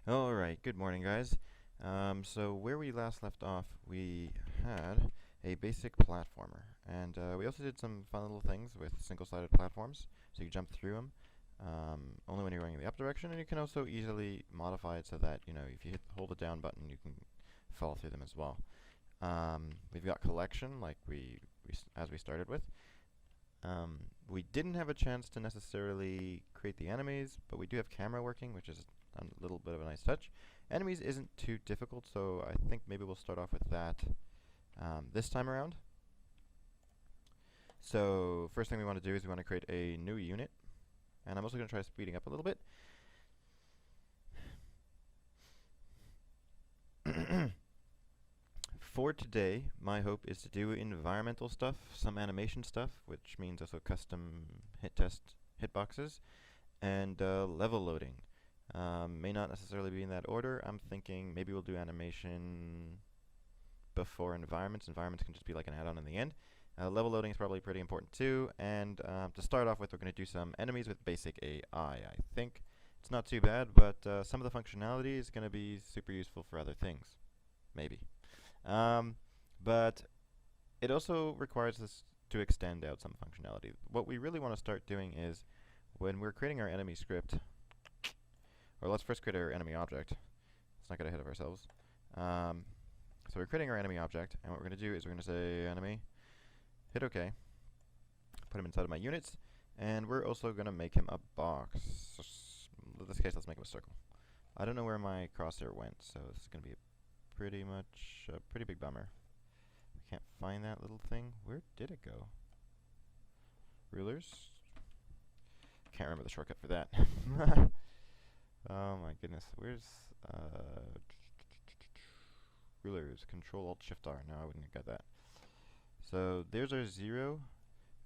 Alright, good morning guys. So where we last left off, we had a basic platformer, and we also did some fun little things with single-sided platforms, so you jump through them only when you're going in the up direction, and you can also easily modify it so that, if you hold the down button, you can fall through them as well. We've got collection, like as we started with. We didn't have a chance to necessarily create the enemies, but we do have camera working, which is a little bit of a nice touch. Enemies isn't too difficult, so I think maybe we'll start off with that this time around. So first thing we want to do is we want to create a new unit, and I'm also going to try speeding up a little bit. For today, my hope is to do environmental stuff, some animation stuff, which means also custom hitboxes, and level loading. May not necessarily be in that order. I'm thinking maybe we'll do animation before environments. Environments can just be like an add-on in the end. Level loading is probably pretty important too. And to start off with, we're going to do some enemies with basic AI. I think it's not too bad, but some of the functionality is going to be super useful for other things. Maybe. But it also requires us to extend out some functionality. What we really want to start doing is when we're creating our enemy script, or let's first create our enemy object. Let's not get ahead of ourselves. So we're creating our enemy object, and what we're going to do is we're going to say enemy, hit OK, put him inside of my units, and we're also going to make him a box. In this case, let's make him a circle. I don't know where my crosshair went, so this is going to be pretty much a pretty big bummer. We can't find that little thing. Where did it go? Rulers? Can't remember the shortcut for that. Oh my goodness, where's rulers? Control Alt Shift R. No, I wouldn't have got that. So there's our 0,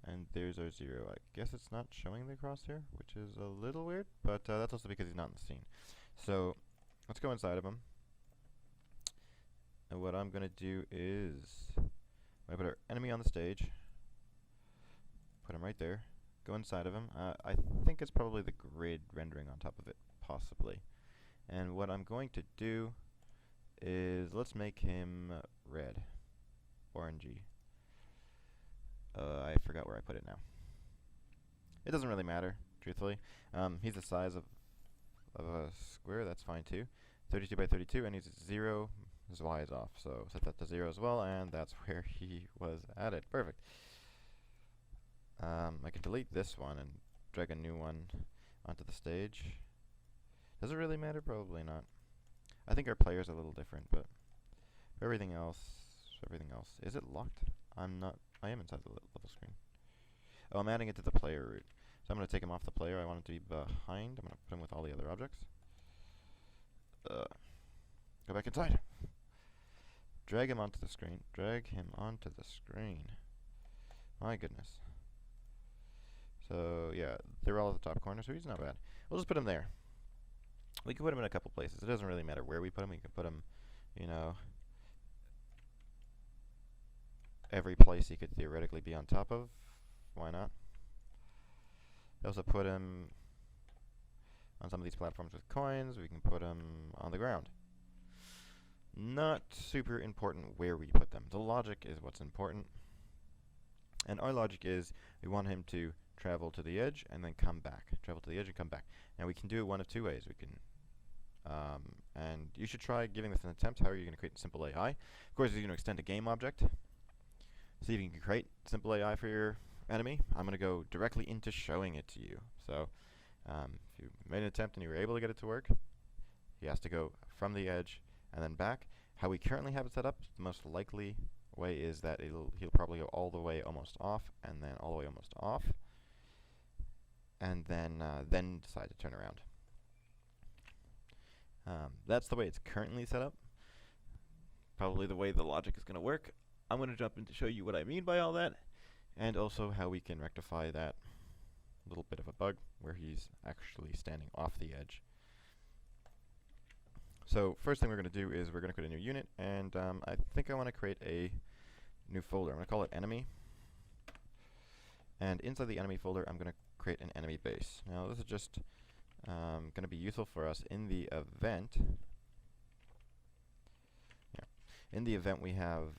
and there's our 0. I guess it's not showing the crosshair, which is a little weird, but that's also because he's not in the scene. So let's go inside of him. And what I'm going to do is I put our enemy on the stage, put him right there, go inside of him. I think it's probably the grid rendering on top of it, possibly. And what I'm going to do is let's make him red, orangey. I forgot where I put it now. It doesn't really matter, truthfully. He's the size of a square, that's fine too. 32 by 32, and he's 0. His Y is off, so set that to 0 as well, and that's where he was added. Perfect. I can delete this one and drag a new one onto the stage. Does it really matter? Probably not. I think our player's a little different, but for everything else, is it locked? I'm not. I am inside the level screen. Oh, I'm adding it to the player route. So I'm going to take him off the player. I want him to be behind. I'm going to put him with all the other objects. Go back inside. Drag him onto the screen. Drag him onto the screen. My goodness. So, yeah, they're all at the top corner, so he's not bad. We'll just put him there. We can put him in a couple places. It doesn't really matter where we put him. We can put him, every place he could theoretically be on top of. Why not? Also put him on some of these platforms with coins. We can put him on the ground. Not super important where we put them. The logic is what's important. And our logic is we want him to travel to the edge and then come back. Travel to the edge and come back. Now we can do it one of two ways. We can, and you should try giving this an attempt. How are you going to create simple AI? Of course, you're going to extend a game object. See if you can create simple AI for your enemy. I'm going to go directly into showing it to you. So if you made an attempt and you were able to get it to work, he has to go from the edge and then back. How we currently have it set up, the most likely way is that he'll probably go all the way almost off, and then all the way almost off, and then decide to turn around. That's the way it's currently set up. Probably the way the logic is going to work. I'm going to jump in to show you what I mean by all that, and also how we can rectify that little bit of a bug where he's actually standing off the edge. So first thing we're going to do is we're going to create a new unit, and I think I want to create a new folder. I'm going to call it enemy, and inside the enemy folder I'm going to create an enemy base. Now this is just going to be useful for us in the event. Yeah. In the event we have,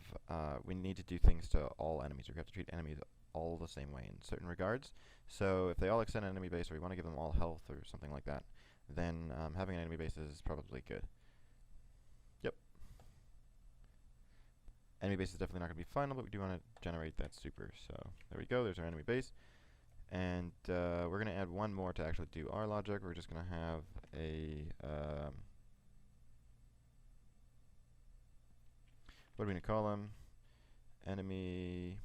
we need to do things to all enemies. We have to treat enemies all the same way in certain regards. So if they all extend an enemy base, or we want to give them all health or something like that, then having an enemy base is probably good. Yep. Enemy base is definitely not going to be final, but we do want to generate that super. So there we go. There's our enemy base. And we're going to add one more to actually do our logic. We're just going to have a... what are we going to call them? Enemy...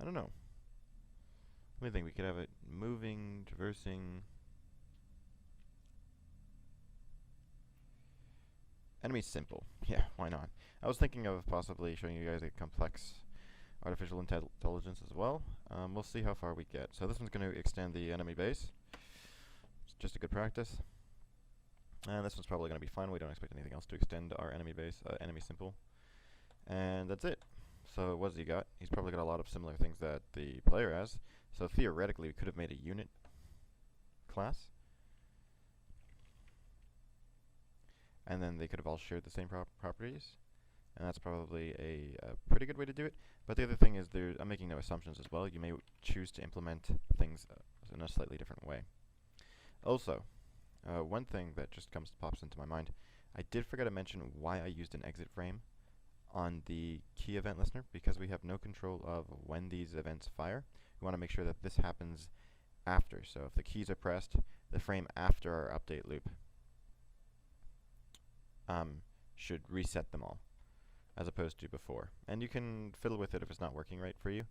I don't know. Let me think. We could have it moving, traversing... Enemy simple. Yeah, why not? I was thinking of possibly showing you guys a complex artificial intelligence as well. We'll see how far we get. So this one's going to extend the enemy base. It's just a good practice. And this one's probably going to be fine. We don't expect anything else to extend our enemy base, enemy simple. And that's it. So what has he got? He's probably got a lot of similar things that the player has. So theoretically, we could have made a unit class. And then they could have all shared the same properties. And that's probably a pretty good way to do it. But the other thing is, I'm making no assumptions as well. You may choose to implement things in a slightly different way. Also, one thing that just pops into my mind, I did forget to mention why I used an exit frame on the key event listener, because we have no control of when these events fire. We want to make sure that this happens after. So if the keys are pressed, the frame after our update loop should reset them all, as opposed to before. And you can fiddle with it if it's not working right for you.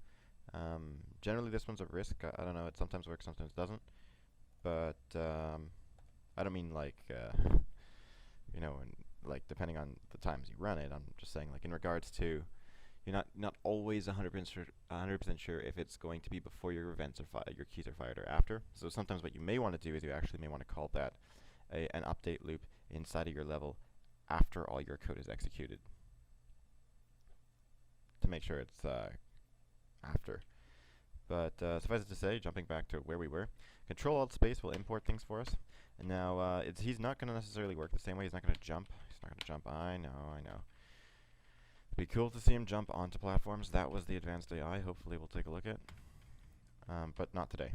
Generally this one's a risk. I don't know, it sometimes works, sometimes doesn't. But I don't mean like, you know, like depending on the times you run it. I'm just saying, like, in regards to, you're not always 100% sure if it's going to be before your events are your keys are fired or after. So sometimes what you may want to do is you actually may want to call that an update loop inside of your level after all your code is executed, to make sure it's after. But suffice it to say, jumping back to where we were, Control-Alt-Space will import things for us. And now he's not going to necessarily work the same way. He's not going to jump. He's not going to jump. I know. It'd be cool to see him jump onto platforms. That was the advanced AI. Hopefully we'll take a look at. But not today.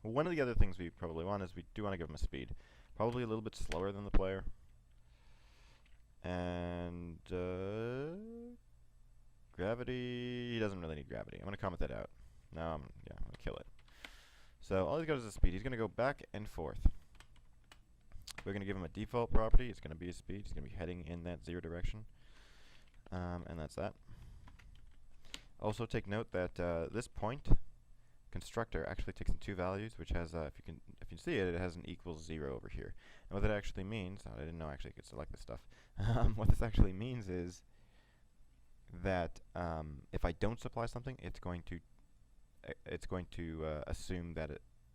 One of the other things we probably want is we do want to give him a speed. Probably a little bit slower than the player. And gravity, he doesn't really need gravity. I'm going to comment that out. Now I'm going to kill it. So all he's got is a speed. He's going to go back and forth. We're going to give him a default property. It's going to be a speed. He's going to be heading in that 0 direction. And that's that. Also take note that this point constructor actually takes in 2 values, which has, if you see it, it has an equals 0 over here. And what that actually means, I didn't know actually I could select this stuff. What this actually means is that if I don't supply something, it's going to assume that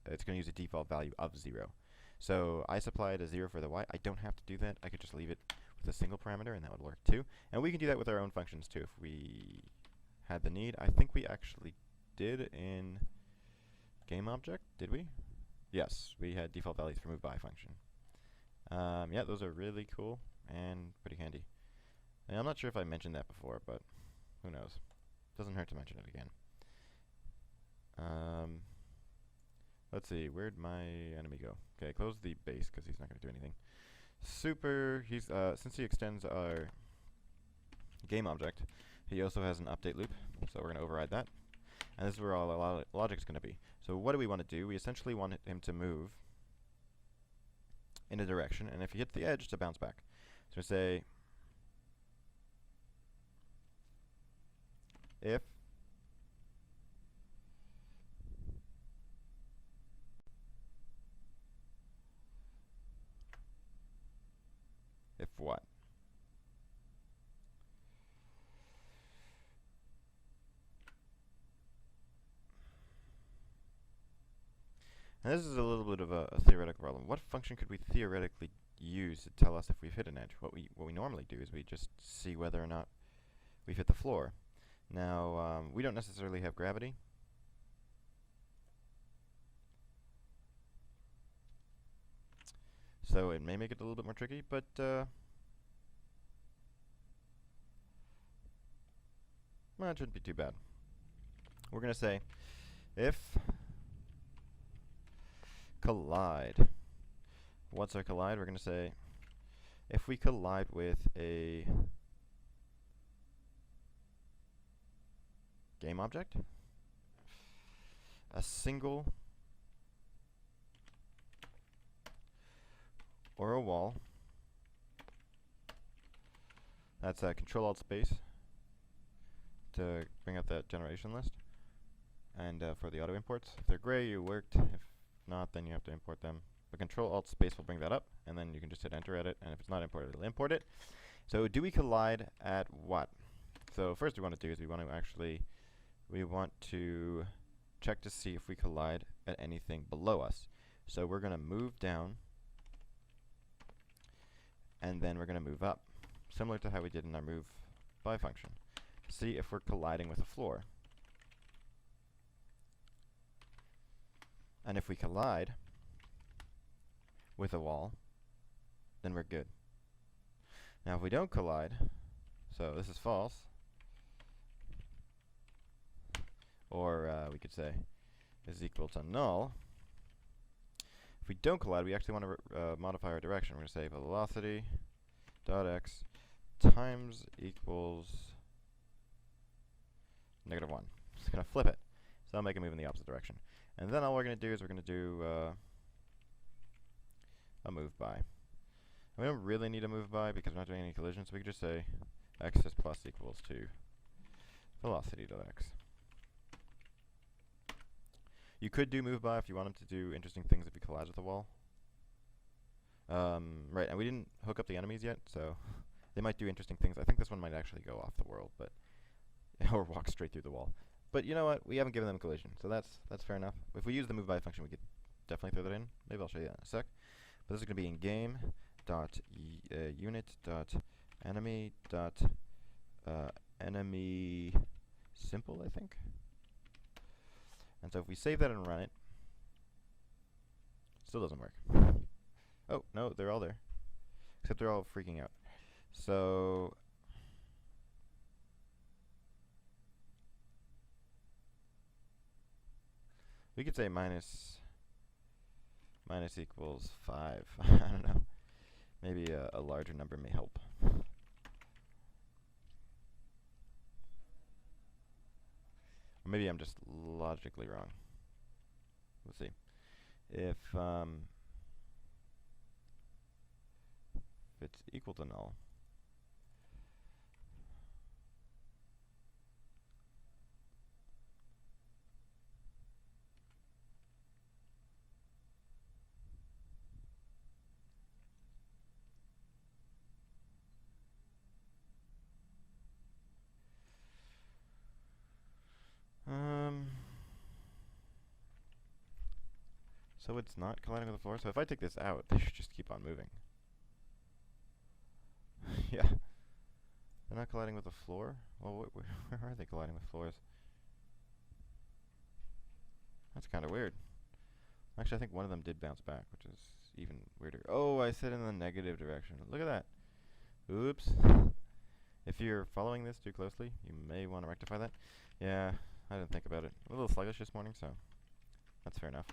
it's going to use a default value of 0. So I supplied a 0 for the y. I don't have to do that. I could just leave it with a single parameter, and that would work too. And we can do that with our own functions too if we had the need. I think we actually did in GameObject, did we? Yes, we had default values for moveBy function. Yeah, those are really cool and pretty handy. And I'm not sure if I mentioned that before, but who knows. Doesn't hurt to mention it again. Let's see, where'd my enemy go? Okay, close the base because he's not going to do anything. Super, he's since he extends our game object, he also has an update loop, so we're going to override that. And this is where all our logic is going to be. So what do we want to do? We essentially want him to move in a direction, and if he hits the edge, to bounce back. So we say if what? And this is a little bit of a theoretical problem. What function could we theoretically use to tell us if we've hit an edge? What we normally do is we just see whether or not we've hit the floor. Now, we don't necessarily have gravity. So it may make it a little bit more tricky, but well, it shouldn't be too bad. We're going to say if collide. What's our collide? We're going to say if we collide with a game object, a single or a wall, that's Control-Alt-Space to bring up that generation list, and for the auto imports, if they're gray, you worked. If not, then you have to import them. But Control-Alt-Space will bring that up, and then you can just hit enter at it, and if it's not imported, it'll import it. So do we collide at what? So first we want to do is we want to check to see if we collide at anything below us. So we're going to move down, and then we're going to move up, similar to how we did in our move by function. See if we're colliding with a floor. And if we collide with a wall, then we're good. Now if we don't collide, so this is false, or we could say is equal to null. If we don't collide, we actually want to modify our direction. We're going to say velocity dot x times equals -1. Just going to flip it. So that'll make it move in the opposite direction. And then all we're going to do is we're going to do a move by. We don't really need a move by because we're not doing any collisions, so we could just say x is plus equals to velocity dot x. You could do move by if you wanted to do interesting things if you collide with the wall. Right, and we didn't hook up the enemies yet, so they might do interesting things. I think this one might actually go off the world, but or walk straight through the wall. But you know what? We haven't given them collision, so that's fair enough. If we use the move by function, we could definitely throw that in. Maybe I'll show you that in a sec. But this is going to be in game dot unit dot enemy dot enemy simple, I think. And so if we save that and run it, still doesn't work. Oh, no, they're all there. Except they're all freaking out. So we could say minus equals 5. I don't know. Maybe a larger number may help. Or maybe I'm just logically wrong. We'll see. If it's equal to null, so it's not colliding with the floor. So if I take this out, they should just keep on moving. Yeah. They're not colliding with the floor? Well, where are they colliding with floors? That's kind of weird. Actually, I think one of them did bounce back, which is even weirder. Oh, I said in the negative direction. Look at that. Oops. If you're following this too closely, you may want to rectify that. Yeah, I didn't think about it. A little sluggish this morning, so that's fair enough.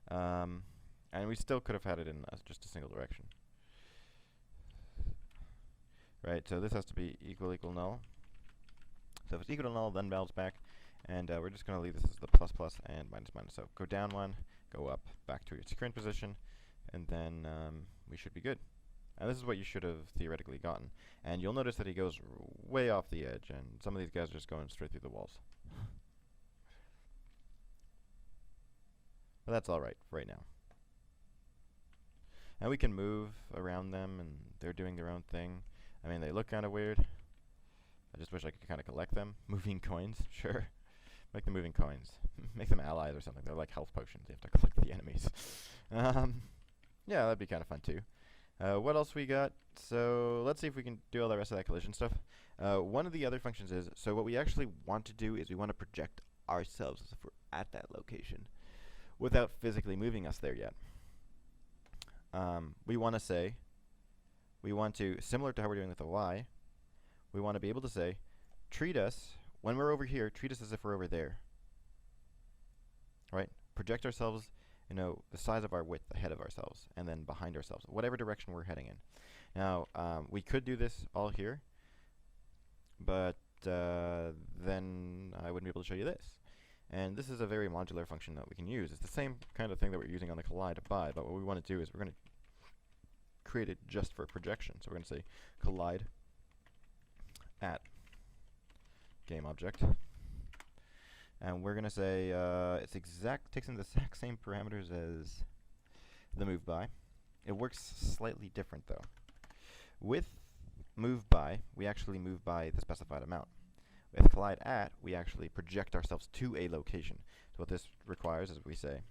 And we still could have had it in just a single direction. Right, so this has to be equal null. So if it's equal to null, then bounce back. And we're just going to leave this as the plus plus and minus minus. So go down 1, go up, back to its current position, and then we should be good. And this is what you should have theoretically gotten. And you'll notice that he goes way off the edge, and some of these guys are just going straight through the walls. But that's alright for right now. And we can move around them, and they're doing their own thing. I mean, they look kind of weird. I just wish I could kind of collect them. Moving coins, sure. Make them moving coins. Make them allies or something. They're like health potions. You have to collect the enemies. Yeah, that'd be kind of fun too. What else we got? So let's see if we can do all the rest of that collision stuff. One of the other functions is, so what we actually want to do is we want to project ourselves as if we're at that location without physically moving us there yet. we want to say, similar to how we're doing with the y, we want to be able to say, treat us, when we're over here, treat us as if we're over there. Right? Project ourselves, the size of our width ahead of ourselves, and then behind ourselves, whatever direction we're heading in. Now, we could do this all here, but then I wouldn't be able to show you this. And this is a very modular function that we can use. It's the same kind of thing that we're using on the collide by, but what we want to do is we're going to create it just for projection. So we're going to say collide at game object. And we're going to say takes in the exact same parameters as the move by. It works slightly different though. With move by, we actually move by the specified amount. With collide at, we actually project ourselves to a location. So what this requires is we say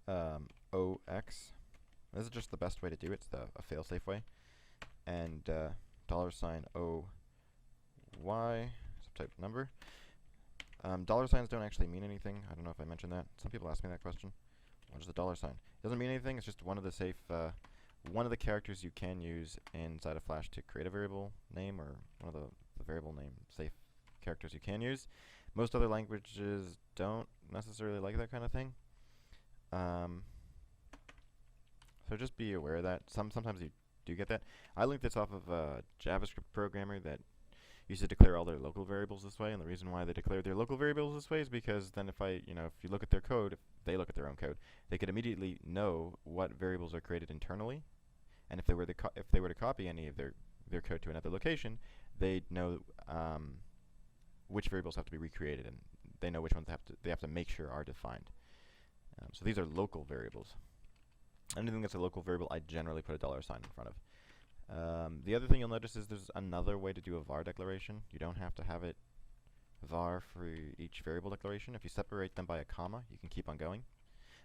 OX. This is just the best way to do it. It's a fail-safe way. And $O y, subtype number. Dollar signs don't actually mean anything. I don't know if I mentioned that. Some people ask me that question. What is the dollar sign? It doesn't mean anything. It's just one of the safe, one of the characters you can use inside of Flash to create a variable name, or one of the variable name safe characters you can use. Most other languages don't necessarily like that kind of thing. So just be aware of that. Sometimes you do get that. I linked this off of a JavaScript programmer that used to declare all their local variables this way, and the reason why they declared their local variables this way is because then if you look at their code, if they look at their own code, they could immediately know what variables are created internally, and if they were to copy any of their code to another location, they'd know which variables have to be recreated, and they know which ones they have to make sure are defined. So these are local variables. Anything that's a local variable, I generally put a dollar sign in front of. The other thing you'll notice is there's another way to do a var declaration. You don't have to have it var for each variable declaration. If you separate them by a comma, you can keep on going.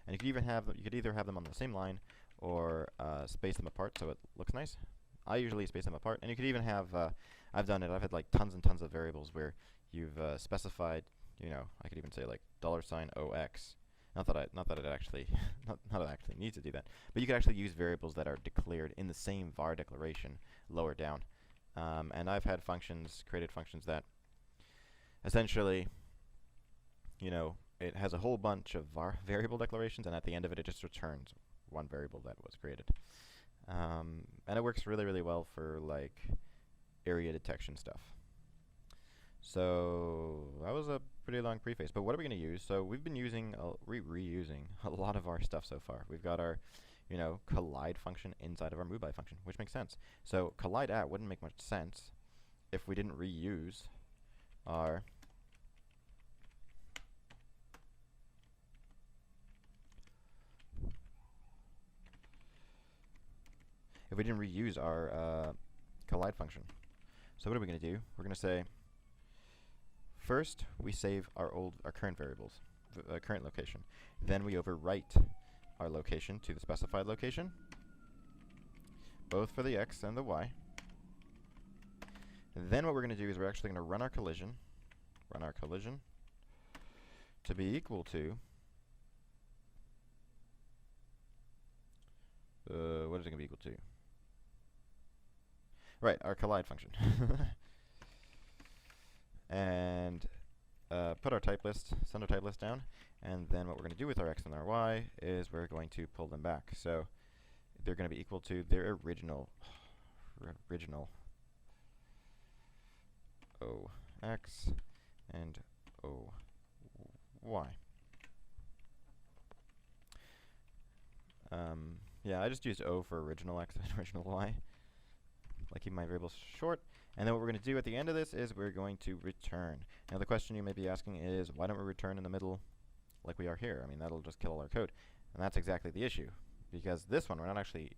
And you could even have them, you could either have them on the same line or space them apart so it looks nice. I usually space them apart, and you could even have I've done it. I've had like tons and tons of variables where you've specified, I could even say like $OX. Not that it actually needs to do that, but you could actually use variables that are declared in the same var declaration lower down. And I've had created functions that essentially, it has a whole bunch of variable declarations, and at the end of it, it just returns one variable that was created. And it works really, really well for like area detection stuff. So that was a pretty long preface, but what are we going to use? So we've been reusing a lot of our stuff so far. We've got our, collide function inside of our move by function, which makes sense. So collide at wouldn't make much sense if we didn't reuse our collide function. So what are we going to do? We're going to say, first, we save our current variables, current location. Then we overwrite our location to the specified location, both for the x and the y. Then what we're going to do is we're actually going to run our collision to be equal to, what is it going to be equal to? Right, our collide function. And put our type list, send our type list down, and then what we're going to do with our x and our y is we're going to pull them back. So they're going to be equal to their original OX and OY. Yeah, I just used O for original x and original y. I keep my variables short. And then what we're going to do at the end of this is we're going to return. Now the question you may be asking is, why don't we return in the middle like we are here? I mean, that'll just kill all our code. And that's exactly the issue. Because this one, we're not actually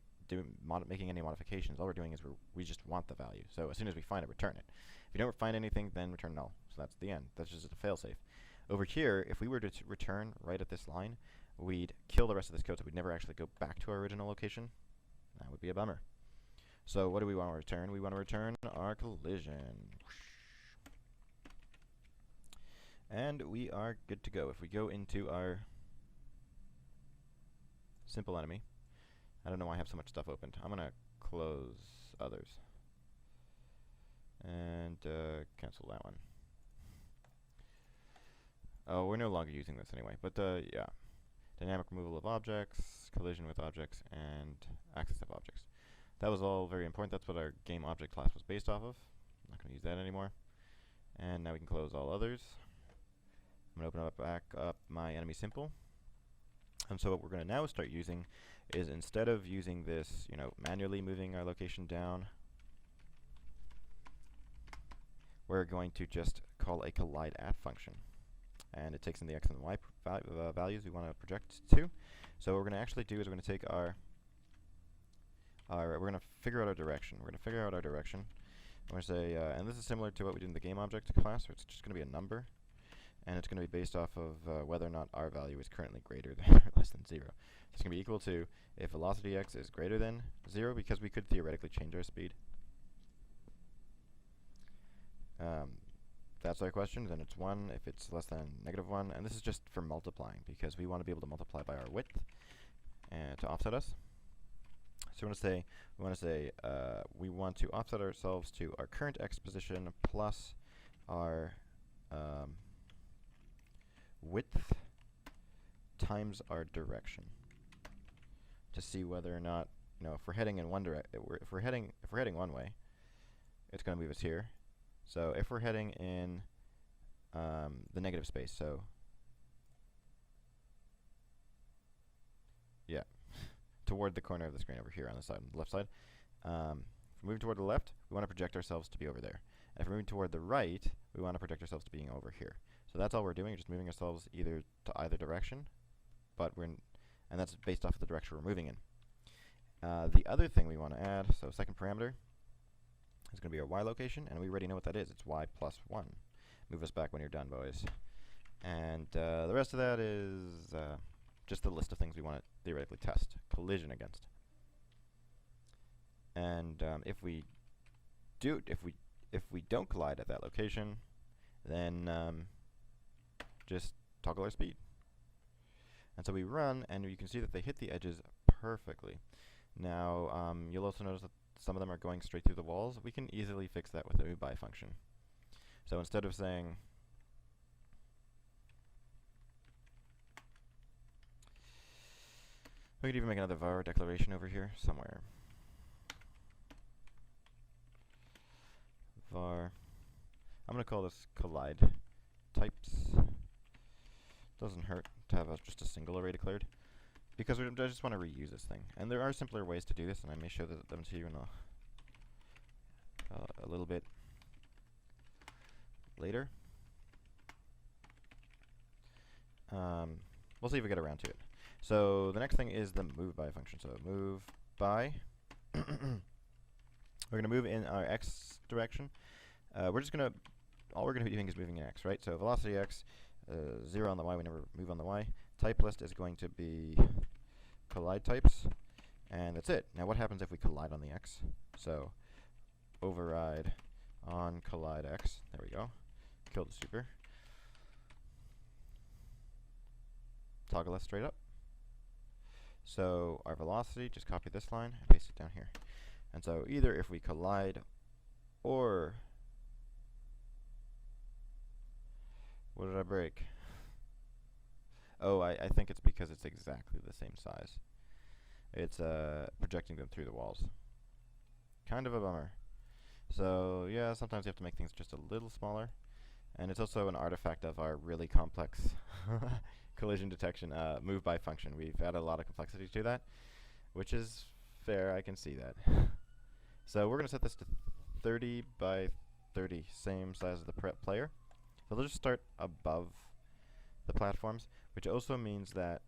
making any modifications. All we're doing is we just want the value. So as soon as we find it, return it. If you don't find anything, then return null. So that's the end. That's just a failsafe. Over here, if we were to return right at this line, we'd kill the rest of this code, so we'd never actually go back to our original location. That would be a bummer. So what do we want to return? We want to return our collision. And we are good to go. If we go into our simple enemy. I don't know why I have so much stuff opened. I'm going to close others. And cancel that one. Oh, we're no longer using this anyway. But yeah. Dynamic removal of objects, collision with objects, and access of objects. That was all very important. That's what our game object class was based off of. I'm not going to use that anymore. And now we can close all others. I'm going to open back up my enemy simple. And so what we're going to now start using is, instead of using this, manually moving our location down, we're going to just call a collide at function. And it takes in the x and y values we want to project to. So what we're going to actually do is we're going to take we're going to figure out our direction. We're going to figure out our direction. We're going to say, and this is similar to what we did in the game object class, where it's just going to be a number. And it's going to be based off of whether or not our value is currently greater than or less than 0. So it's going to be equal to if velocity x is greater than 0, because we could theoretically change our speed. That's our question. Then it's 1 if it's less than -1. And this is just for multiplying, because we want to be able to multiply by our width and to offset us. So we want to offset ourselves to our current x position plus our width times our direction, to see whether or not, if we're heading in one if we're heading one way, it's going to move us here. So if we're heading in the negative space, so yeah, toward the corner of the screen over here on the side, on the left side. If we're moving toward the left, we want to project ourselves to be over there. And if we're moving toward the right, we want to project ourselves to being over here. So that's all we're doing, just moving ourselves either to either direction, and that's based off of the direction we're moving in. The other thing we want to add, so second parameter, is going to be our y location, and we already know what that is. It's y plus 1. Move us back when you're done, boys. And the rest of that is just the list of things we want to theoretically test collision against. And if we don't collide at that location, then just toggle our speed. And so we run, and you can see that they hit the edges perfectly. Now, you'll also notice that some of them are going straight through the walls. We can easily fix that with a move by function. So instead of saying we could even make another var declaration over here somewhere. Var. I'm going to call this collide types. Doesn't hurt to have just a single array declared, because I just want to reuse this thing. And there are simpler ways to do this, and I may show them to you in a little bit later. We'll see if we get around to it. So the next thing is the move by function. So move by. We're going to move in our x direction. All we're going to be doing is moving in x, right? So velocity x, 0 on the y, we never move on the y. Type list is going to be collide types, and that's it. Now what happens if we collide on the x? So override on collide x. There we go. Kill the super. Toggle S straight up. So our velocity, just copy this line and paste it down here. And so either if we collide or... What did I break? Oh, I think it's because it's exactly the same size. It's projecting them through the walls. Kind of a bummer. So yeah, sometimes you have to make things just a little smaller. And it's also an artifact of our really complex collision detection move by function. We've added a lot of complexity to that, which is fair, I can see that. So we're going to set this to 30 by 30, same size as the player. So they'll just start above the platforms, which also means that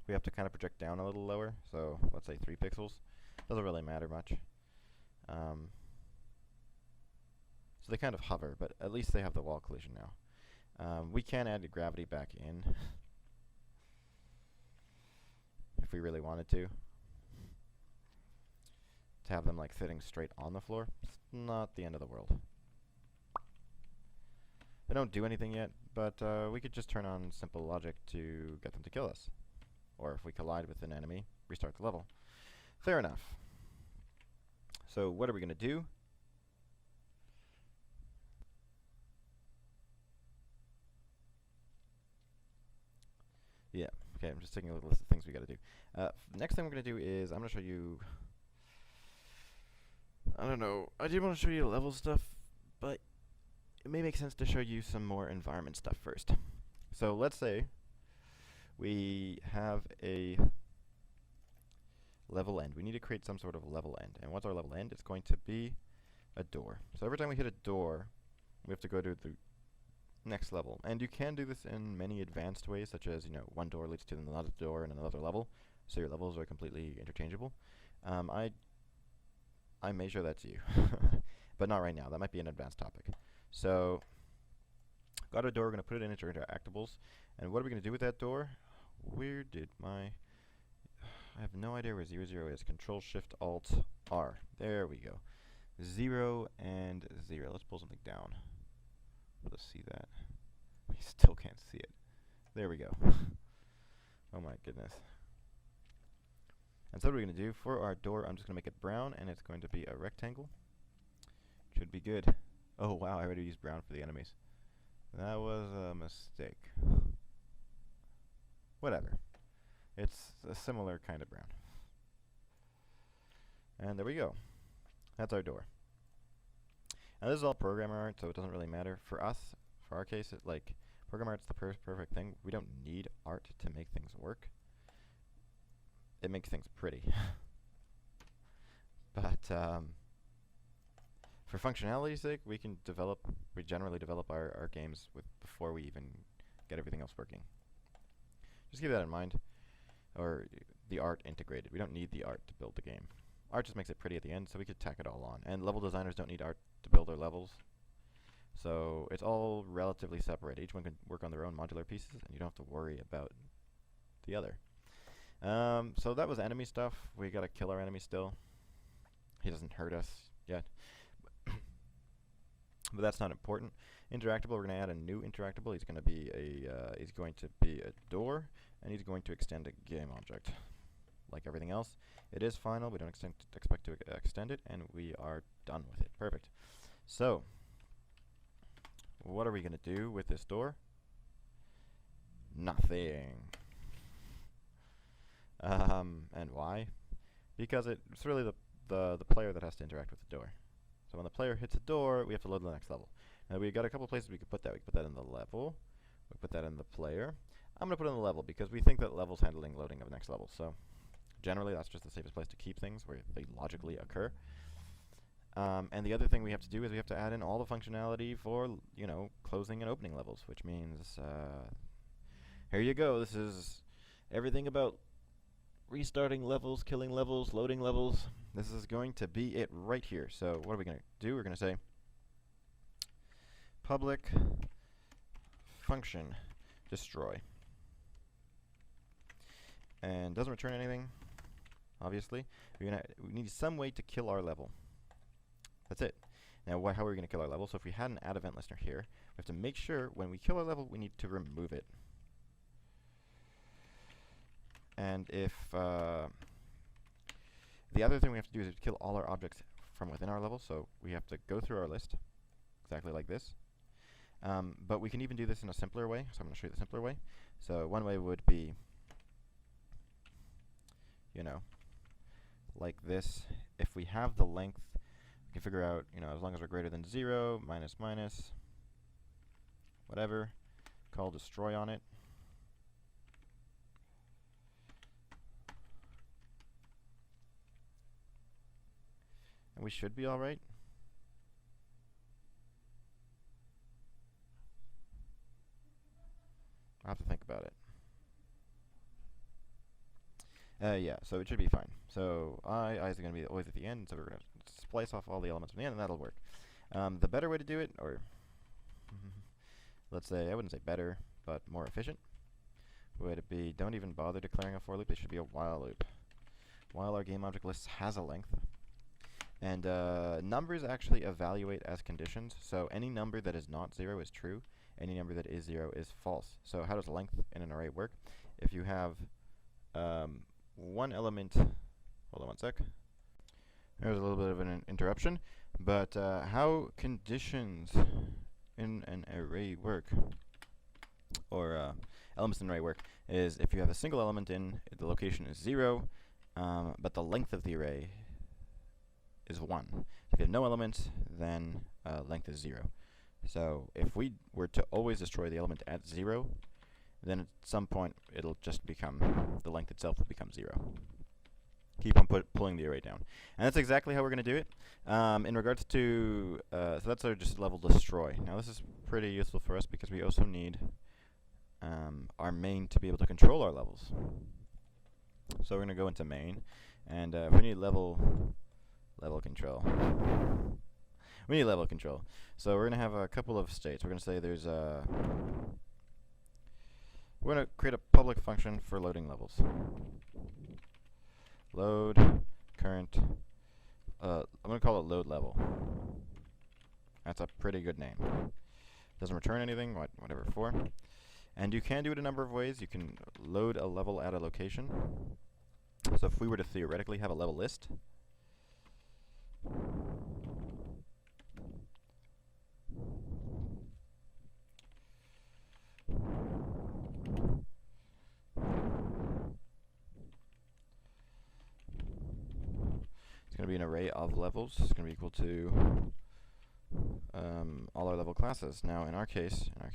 we have to kind of project down a little lower. So let's say 3 pixels. Doesn't really matter much. So they kind of hover, but at least they have the wall collision now. We can add the gravity back in if we really wanted to have them like sitting straight on the floor. It's not the end of the world. They don't do anything yet, but we could just turn on simple logic to get them to kill us. or if we collide with an enemy, restart the level. Fair enough. So what are we going to do? Yeah, okay, I'm just taking a little list of things we got to do. Next thing we're going to do is I'm going to show you, I don't know, I did want to show you level stuff, but it may make sense to show you some more environment stuff first. So let's say we have a level end. We need to create some sort of level end. And what's our level end? It's going to be a door. So every time we hit a door, we have to go to the next level. And you can do this in many advanced ways, such as, one door leads to another door and another level. So your levels are completely interchangeable. I may show that to you, but not right now. That might be an advanced topic. So, got a door. We're going to put it into interactables. And what are we going to do with that door? Where did my... I have no idea where 0, 0 is. Control Shift Alt R. There we go. 0 and 0. Let's pull something down. Let's see that. We still can't see it. There we go. Oh my goodness. And so what we're going to do for our door, I'm just going to make it brown, and it's going to be a rectangle. Should be good. Oh wow, I already used brown for the enemies. That was a mistake. Whatever. It's a similar kind of brown. And there we go. That's our door. Now this is all programmer art, so it doesn't really matter. For us, for our case, programmer art's the perfect thing. We don't need art to make things work. It makes things pretty. But for functionality's sake, we generally develop our games before we even get everything else working. Just keep that in mind. Or the art integrated. We don't need the art to build the game. Art just makes it pretty at the end, so we could tack it all on. And level designers don't need art to build their levels. So it's all relatively separate. Each one can work on their own modular pieces, and you don't have to worry about the other. So that was enemy stuff. We gotta kill our enemy still. He doesn't hurt us yet. But that's not important. Interactable, we're gonna add a new interactable. He's going to be a door, and he's going to extend a game object. Like everything else, it is final. We don't expect to extend it, and we are done with it. Perfect. So, what are we going to do with this door? Nothing. And why? Because it's really the player that has to interact with the door. So when the player hits a door, we have to load the next level. Now we've got a couple places we could put that. We could put that in the level. We put that in the player. I'm going to put it in the level because we think that level's handling loading of next level. So generally that's just the safest place to keep things where they logically occur. And the other thing we have to do is we have to add in all the functionality for, closing and opening levels, which means, here you go. This is everything about restarting levels, killing levels, loading levels. This is going to be it right here. So what are we going to do? We're going to say public function destroy. And doesn't return anything, obviously. We need some way to kill our level. That's it. Now, how are we going to kill our level? So if we had an add event listener here, we have to make sure when we kill our level, we need to remove it. And if the other thing we have to do is kill all our objects from within our level, so we have to go through our list, exactly like this. But we can even do this in a simpler way, so I'm going to show you the simpler way. So one way would be, like this. If we have the length, we can figure out, as long as we're greater than 0, minus, minus, whatever, call destroy on it. And we should be all right. I'll have to think about it. Yeah, so it should be fine. So eyes are going to be always at the end, so we're going to splice off all the elements from the end, and that'll work. The better way to do it, or let's say, I wouldn't say better, but more efficient, would be don't even bother declaring a for loop. It should be a while loop. While our game object list has a length. And numbers actually evaluate as conditions, so any number that is not 0 is true, any number that is 0 is false. So how does length in an array work? If you have one element. Hold on one sec. There's a little bit of an interruption, but how conditions in an array work, or elements in an array work, is if you have a single element in, the location is 0, but the length of the array is 1. If you have no elements, then length is 0. So if we were to always destroy the element at 0, then at some point it'll just become, the length itself will become 0. Keep on pulling the array down. And that's exactly how we're going to do it. In regards to, so that's our just level destroy. Now this is pretty useful for us because we also need our main to be able to control our levels. So we're going to go into main, and we need level control. We need level control. So we're going to have a couple of states. We're going to say there's a, we're going to create a public function for loading levels. Load current, I'm going to call it load level. That's a pretty good name. Doesn't return anything, whatever for. And you can do it a number of ways. You can load a level at a location. So if we were to theoretically have a level list, it's going to be an array of levels. It's going to be equal to all our level classes. Now, in our case, I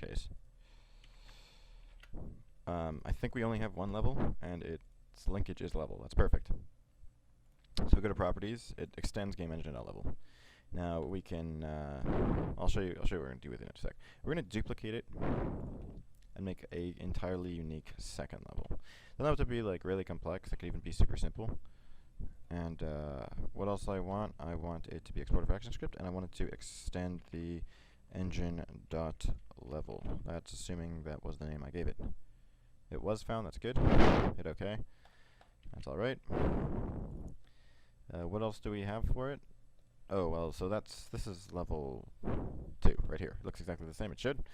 think we only have one level, and its linkage is level. That's perfect. So we go to properties. It extends GameEngine.level. Now we can. I'll show you what we're going to do with it in a sec. We're going to duplicate it and make a entirely unique second level. Doesn't have to be like really complex. It could even be super simple. And what else I want? I want it to be exported for action script, and I want it to extend the engine.level. That's assuming that was the name I gave it. It was found. That's good. Hit OK. That's all right. What else do we have for it? Oh well, so this is level 2 right here. It looks exactly the same. It should.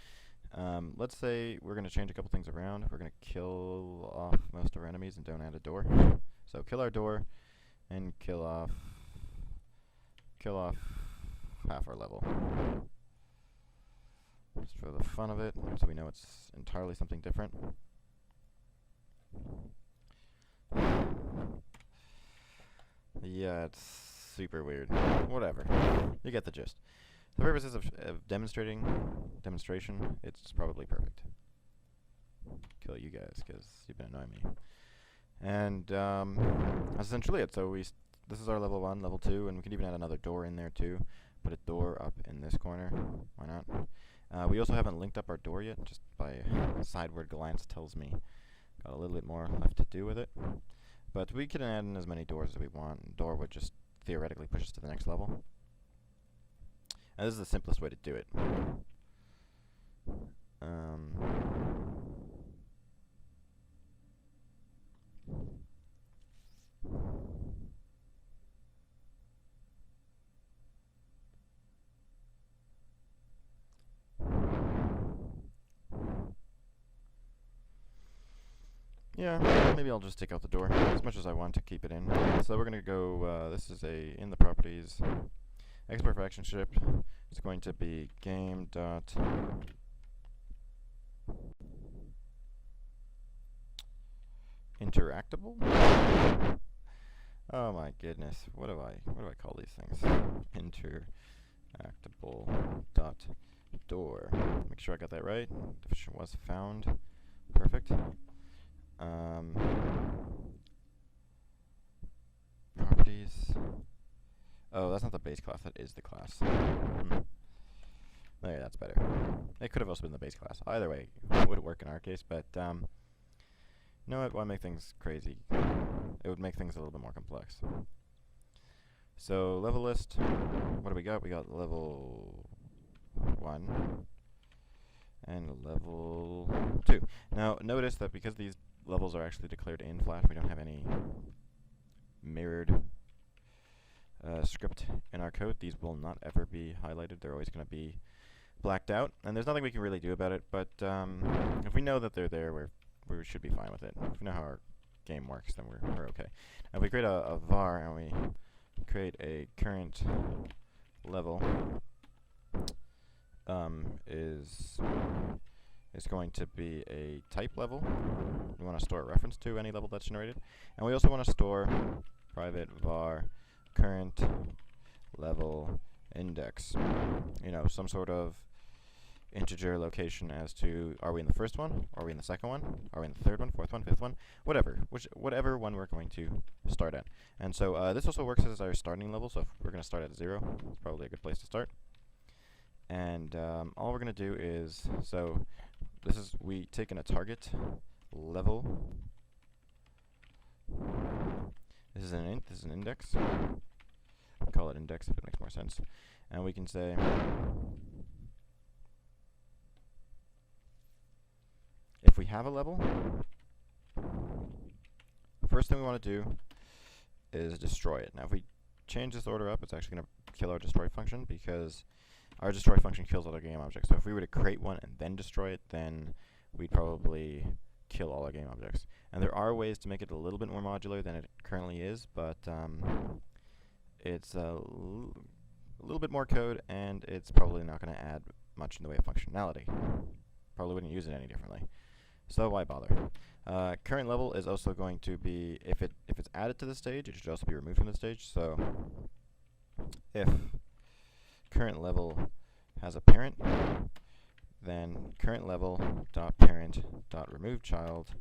Let's say we're going to change a couple things around. We're going to kill off most of our enemies and don't add a door. So kill our door and kill off half our level. Just for the fun of it, so we know it's entirely something different. Yeah, it's super weird. Whatever. You get the gist. For purposes of demonstration, it's probably perfect. Kill you guys, because you've been annoying me. And that's essentially it. So this is our level 1, level 2, and we can even add another door in there too. Put a door up in this corner. Why not? We also haven't linked up our door yet, just by a sideward glance tells me got a little bit more left to do with it. But we can add in as many doors as we want. Door would just theoretically push us to the next level. And this is the simplest way to do it. Yeah, maybe I'll just take out the door as much as I want to keep it in. So we're going to go, this is in the properties, export for action script. It's going to be game dot interactable. Oh my goodness, what do I call these things? Interactable dot door. Make sure I got that right. Definition was found. Perfect. Properties. Oh, that's not the base class. That is the class. There, that's better. It could have also been the base class. Either way, it would work in our case. But you know what? Why make things crazy? It would make things a little bit more complex. So level list. What do we got? We got level 1 and level 2. Now notice that because these levels are actually declared in Flash, we don't have any mirrored script in our code. These will not ever be highlighted. They're always going to be blacked out, and there's nothing we can really do about it. But if we know that they're there, we should be fine with it. If we know how our game works, then we're okay. Now if we create a var and we create a current level, is going to be a type level. We want to store a reference to any level that's generated, and we also want to store private var current level index. You know, some sort of integer location as to, are we in the first one, are we in the second one, are we in the third one, fourth one, fifth one, whatever one we're going to start at. And so this also works as our starting level, so if we're going to start at 0, it's probably a good place to start. And all we're going to do is, so this is, we take in a target level. This is an int, this is an index. We call it index if it makes more sense. And we can say if we have a level, first thing we want to do is destroy it. Now if we change this order up, it's actually going to kill our destroy function, because our destroy function kills other game objects. So if we were to create one and then destroy it, then we'd probably kill all our game objects. And there are ways to make it a little bit more modular than it currently is, but it's a little bit more code, and it's probably not going to add much in the way of functionality. Probably wouldn't use it any differently. So why bother? Current level is also going to be, if it's added to the stage, it should also be removed from the stage. So if current level has a parent, then current level dot parent dot remove child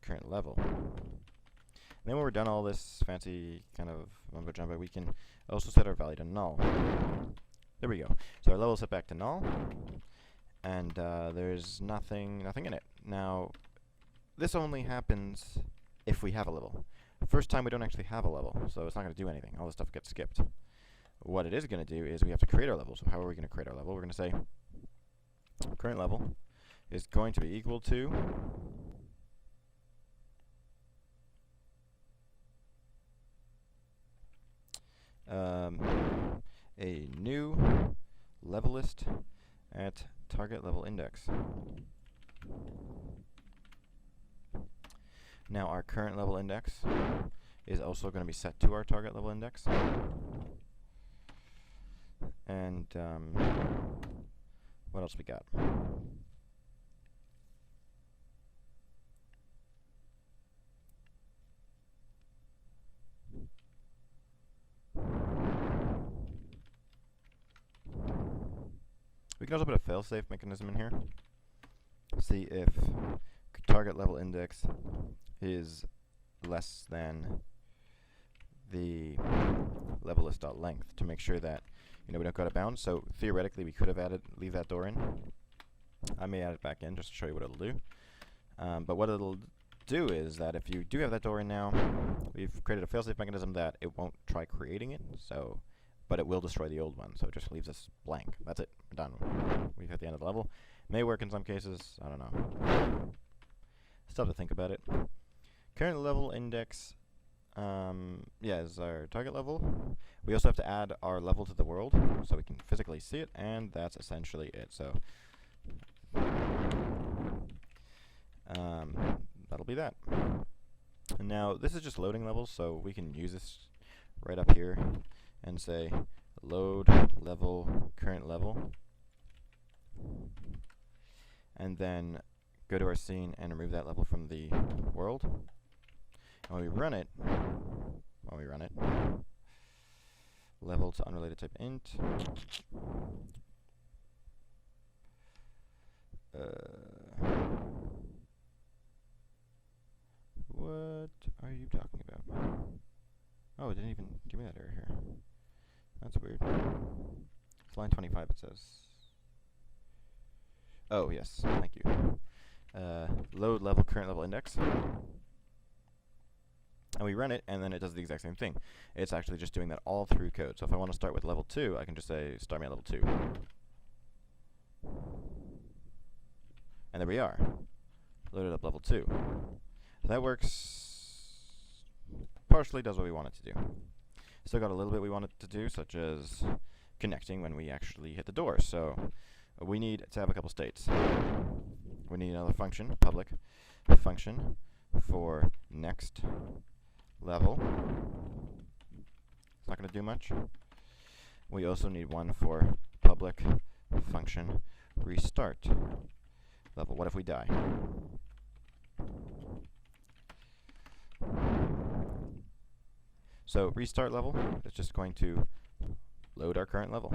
current level. And then when we're done all this fancy kind of mumbo jumbo, we can also set our value to null. There we go. So our level is set back to null, and there's nothing in it. Now, this only happens if we have a level. First time we don't actually have a level, so it's not going to do anything. All this stuff gets skipped. What it is going to do is we have to create our level. So how are we going to create our level? We're going to say current level is going to be equal to a new level list at target level index. Now our current level index is also going to be set to our target level index. And what else we got? We can also put a failsafe mechanism in here. See if target level index is less than the level list.length to make sure that we don't go out of bounds. So theoretically, we could have leave that door in. I may add it back in just to show you what it'll do. But what it'll do is that if you do have that door in now, we've created a failsafe mechanism that it won't try creating it. But it will destroy the old one, so it just leaves us blank. That's it. We're done. We've hit the end of the level. May work in some cases. I don't know. Still have to think about it. Current level index, is our target level. We also have to add our level to the world, so we can physically see it, and that's essentially it. So that'll be that. And now this is just loading levels, so we can use this right up here and say load level current level, and then go to our scene and remove that level from the world. And when we run it, level to unrelated type int, what are you talking about? Oh, it didn't even give me that error here. That's weird. It's line 25, it says. Oh, yes, thank you. Load level current level index. And we run it, and then it does the exact same thing. It's actually just doing that all through code. So if I want to start with level 2, I can just say start me at level 2. And there we are. Loaded up level 2. So that works, partially does what we want it to do. Still got a little bit we want it to do, such as connecting when we actually hit the door. So we need to have a couple states. We need another function, public function, for next level. It's not going to do much. We also need one for public function restart level. What if we die? So restart level is just going to load our current level.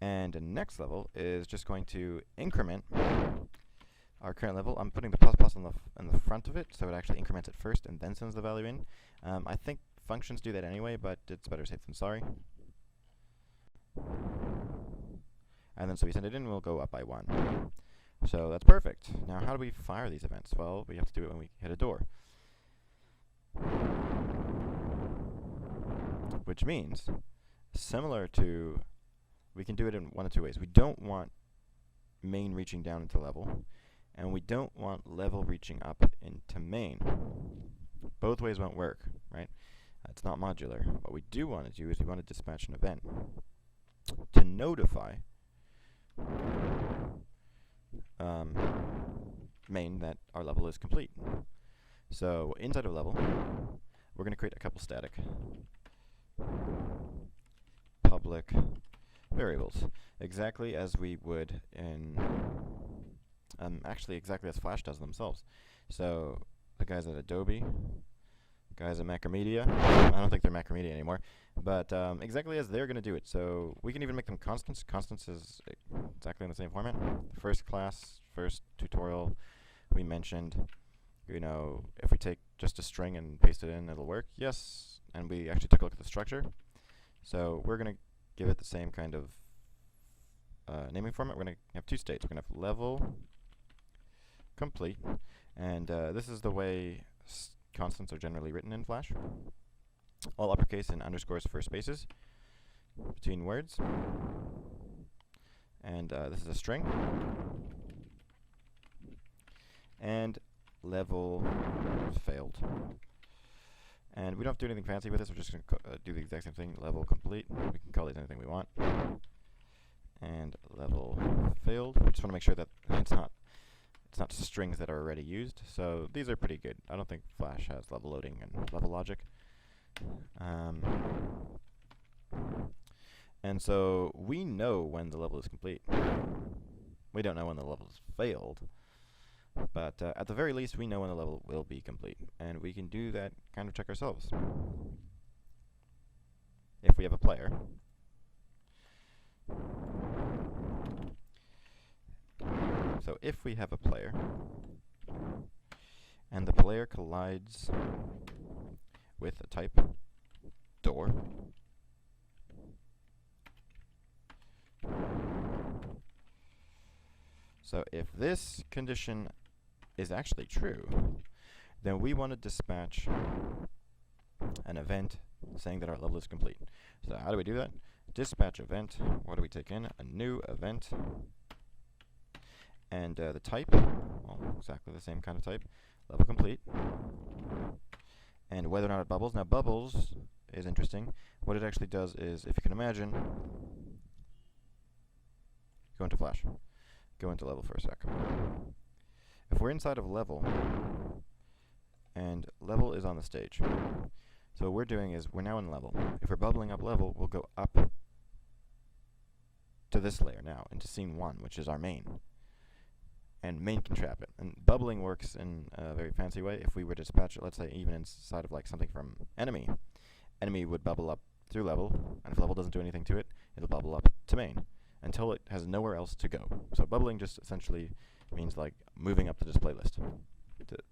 And the next level is just going to increment our current level. I'm putting the plus on the front of it, so it actually increments it first and then sends the value in. I think functions do that anyway, but it's better safe than sorry. And then so we send it in, and we'll go up by 1. So that's perfect. Now how do we fire these events? Well, we have to do it when we hit a door. Which means, similar to, we can do it in one of two ways. We don't want main reaching down into level, and we don't want level reaching up into main. Both ways won't work, right? It's not modular. What we do want to do is we want to dispatch an event to notify main that our level is complete. So inside of level, we're going to create a couple static public variables, exactly as we would in, actually exactly as Flash does themselves. So the guys at Adobe, guys at Macromedia, I don't think they're Macromedia anymore, but exactly as they're going to do it. So we can even make them constants. Constants is exactly in the same format. First class, first tutorial, we mentioned, you know, if we take just a string and paste it in, it'll work. Yes, and we actually took a look at the structure. So we're going to give it the same kind of naming format. We're going to have two states. We're going to have level complete, and this is the way constants are generally written in Flash. All uppercase and underscores for spaces between words. And this is a string. And level failed. And we don't have to do anything fancy with this. We're just going to do the exact same thing. Level complete. We can call these anything we want. And level failed. We just want to make sure that it's not strings that are already used. So these are pretty good. I don't think Flash has level loading and level logic. And so we know when the level is complete. We don't know when the level is failed. But at the very least, we know when the level will be complete. And we can do that kind of check ourselves. If we have a player. So if we have a player, and the player collides with a type door, so if this condition is actually true, then we want to dispatch an event saying that our level is complete. So how do we do that? Dispatch event. What do we take in? A new event. And the type, well, exactly the same kind of type, level complete. And whether or not it bubbles. Now bubbles is interesting. What it actually does is, if you can imagine, go into Flash. Go into level for a sec. If we're inside of level, and level is on the stage, so what we're doing is we're now in level. If we're bubbling up level, we'll go up to this layer now, into scene 1, which is our main. And main can trap it. And bubbling works in a very fancy way. If we were to dispatch it, let's say even inside of like something from enemy, enemy would bubble up through level, and if level doesn't do anything to it, it'll bubble up to main until it has nowhere else to go. So bubbling just essentially means like moving up the display list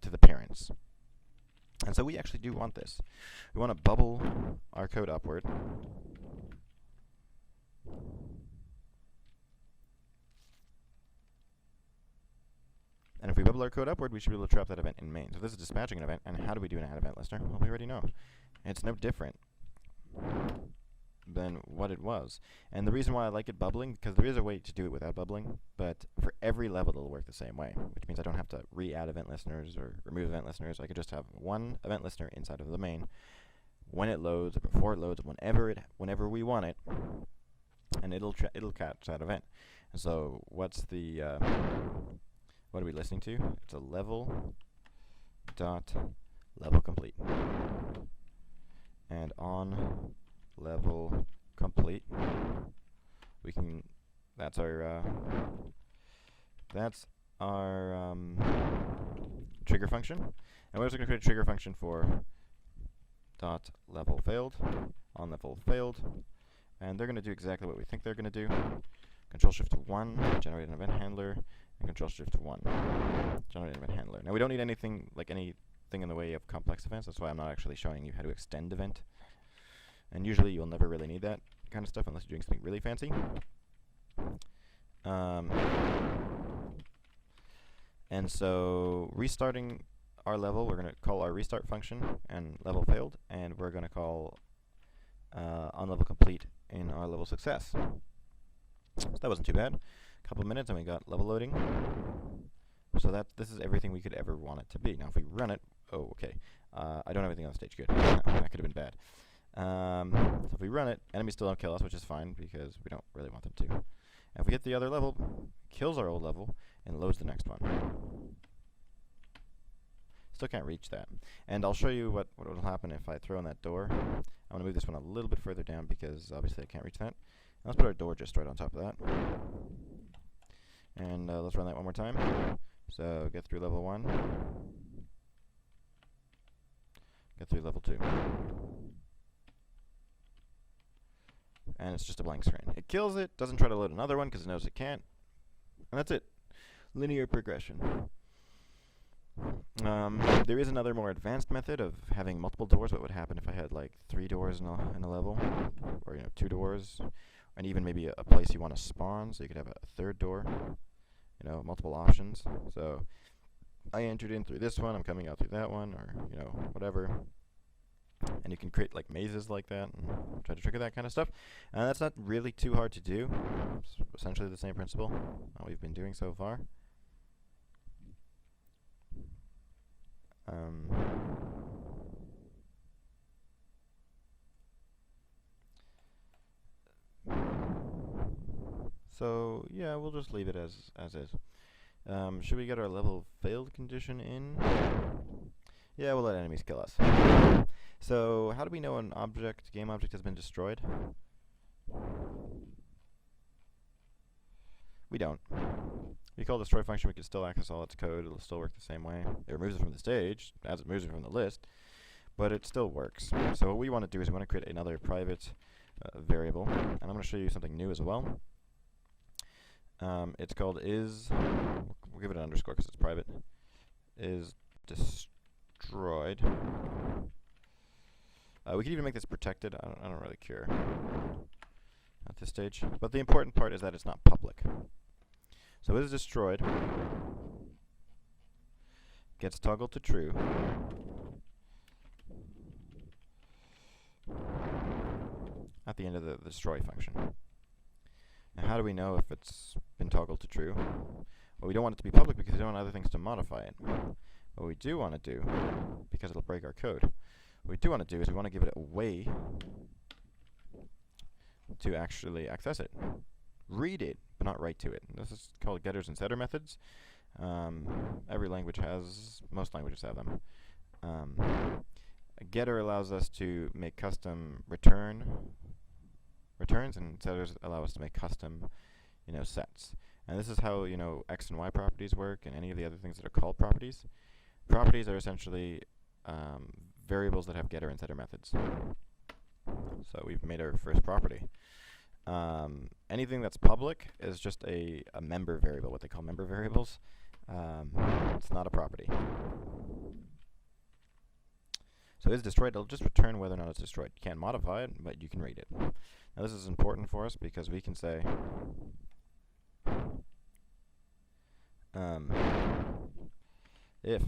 to the parents. And so we actually do want this. We want to bubble our code upward. And if we bubble our code upward, we should be able to trap that event in main. So this is dispatching an event, and how do we do an add event listener? Well, we already know. It's no different than what it was. And the reason why I like it bubbling, because there is a way to do it without bubbling, but for every level it'll work the same way, which means I don't have to re-add event listeners or remove event listeners. I could just have one event listener inside of the main when it loads, or before it loads, whenever we want it, and it'll catch that event. And so what's the what are we listening to? It's a level dot level complete. And on level complete, we can, that's our trigger function. And we're also going to create a trigger function for dot level failed, on level failed, and they're going to do exactly what we think they're going to do. Control Shift 1, generate an event handler, and Control Shift 1, generate an event handler. Now we don't need anything in the way of complex events. That's why I'm not actually showing you how to extend event. And usually you'll never really need that kind of stuff unless you're doing something really fancy. And so restarting our level, we're going to call our restart function and level failed, and we're going to call on level complete in our level success. So that wasn't too bad. A couple of minutes and we got level loading. So this is everything we could ever want it to be. Now if we run it, oh okay, I don't have anything on the stage, good. That could have been bad. So if we run it, enemies still don't kill us, which is fine because we don't really want them to. And if we hit the other level, kills our old level and loads the next one. Still can't reach that. And I'll show you what will happen if I throw in that door. I'm going to move this one a little bit further down because obviously I can't reach that. And let's put our door just right on top of that. And let's run that one more time. So get through level 1. Get through level 2. And it's just a blank screen. It kills it, doesn't try to load another one because it knows it can't. And that's it. Linear progression. There is another more advanced method of having multiple doors. What would happen if I had like 3 doors in a level, or 2 doors, and even maybe a place you want to spawn, so you could have a third door. Multiple options. So I entered in through this one, I'm coming out through that one, or whatever. And you can create like mazes like that and try to trigger that kind of stuff. And that's not really too hard to do. It's essentially the same principle that we've been doing so far. So yeah, we'll just leave it as is. Should we get our level failed condition in? Yeah, we'll let enemies kill us. So how do we know an game object has been destroyed? We don't. We call the destroy function, we can still access all its code, it'll still work the same way. It removes it from the stage, as it moves it from the list, but it still works. So what we want to do is we want to create another private variable, and I'm going to show you something new as well. It's called is, we'll give it an underscore because it's private, is destroyed. We can even make this protected, I don't really care at this stage, but the important part is that it's not public. So it is destroyed, gets toggled to true, at the end of the destroy function. Now how do we know if it's been toggled to true? Well, we don't want it to be public because we don't want other things to modify it. What we do want to do, because it'll break our code, what we do want to do is we want to give it a way to actually access it. Read it, but not write to it. This is called getters and setter methods. Every language has, most languages have them. A getter allows us to make custom returns, and setters allow us to make custom, sets. And this is how, X and Y properties work, and any of the other things that are called properties. Properties are essentially variables that have getter and setter methods. So we've made our first property. Anything that's public is just a member variable, what they call member variables. It's not a property. So it's destroyed, it'll just return whether or not it's destroyed. You can't modify it, but you can read it. Now this is important for us because we can say if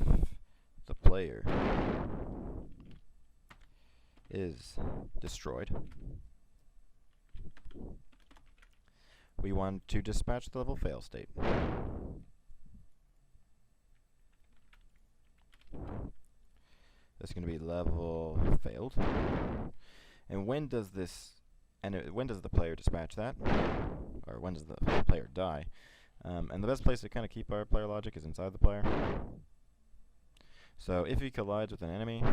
the player is destroyed, we want to dispatch the level fail state. That's going to be level failed. And when does this, when does the player dispatch that? Or when does the player die? And the best place to kind of keep our player logic is inside the player. So if he collides with an enemy,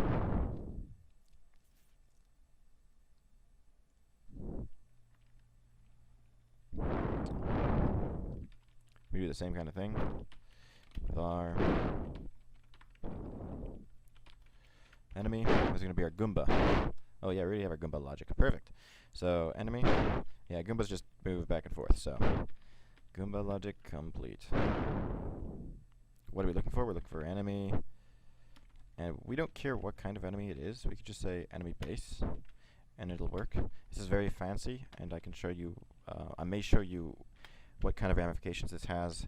we do the same kind of thing. Var enemy is going to be our Goomba. Oh yeah, we already have our Goomba logic. Perfect. So enemy, yeah, Goombas just move back and forth. So Goomba logic complete. What are we looking for? We're looking for enemy. And we don't care what kind of enemy it is. We could just say enemy base, and it'll work. This is very fancy, and I can show you, I may show you what kind of ramifications this has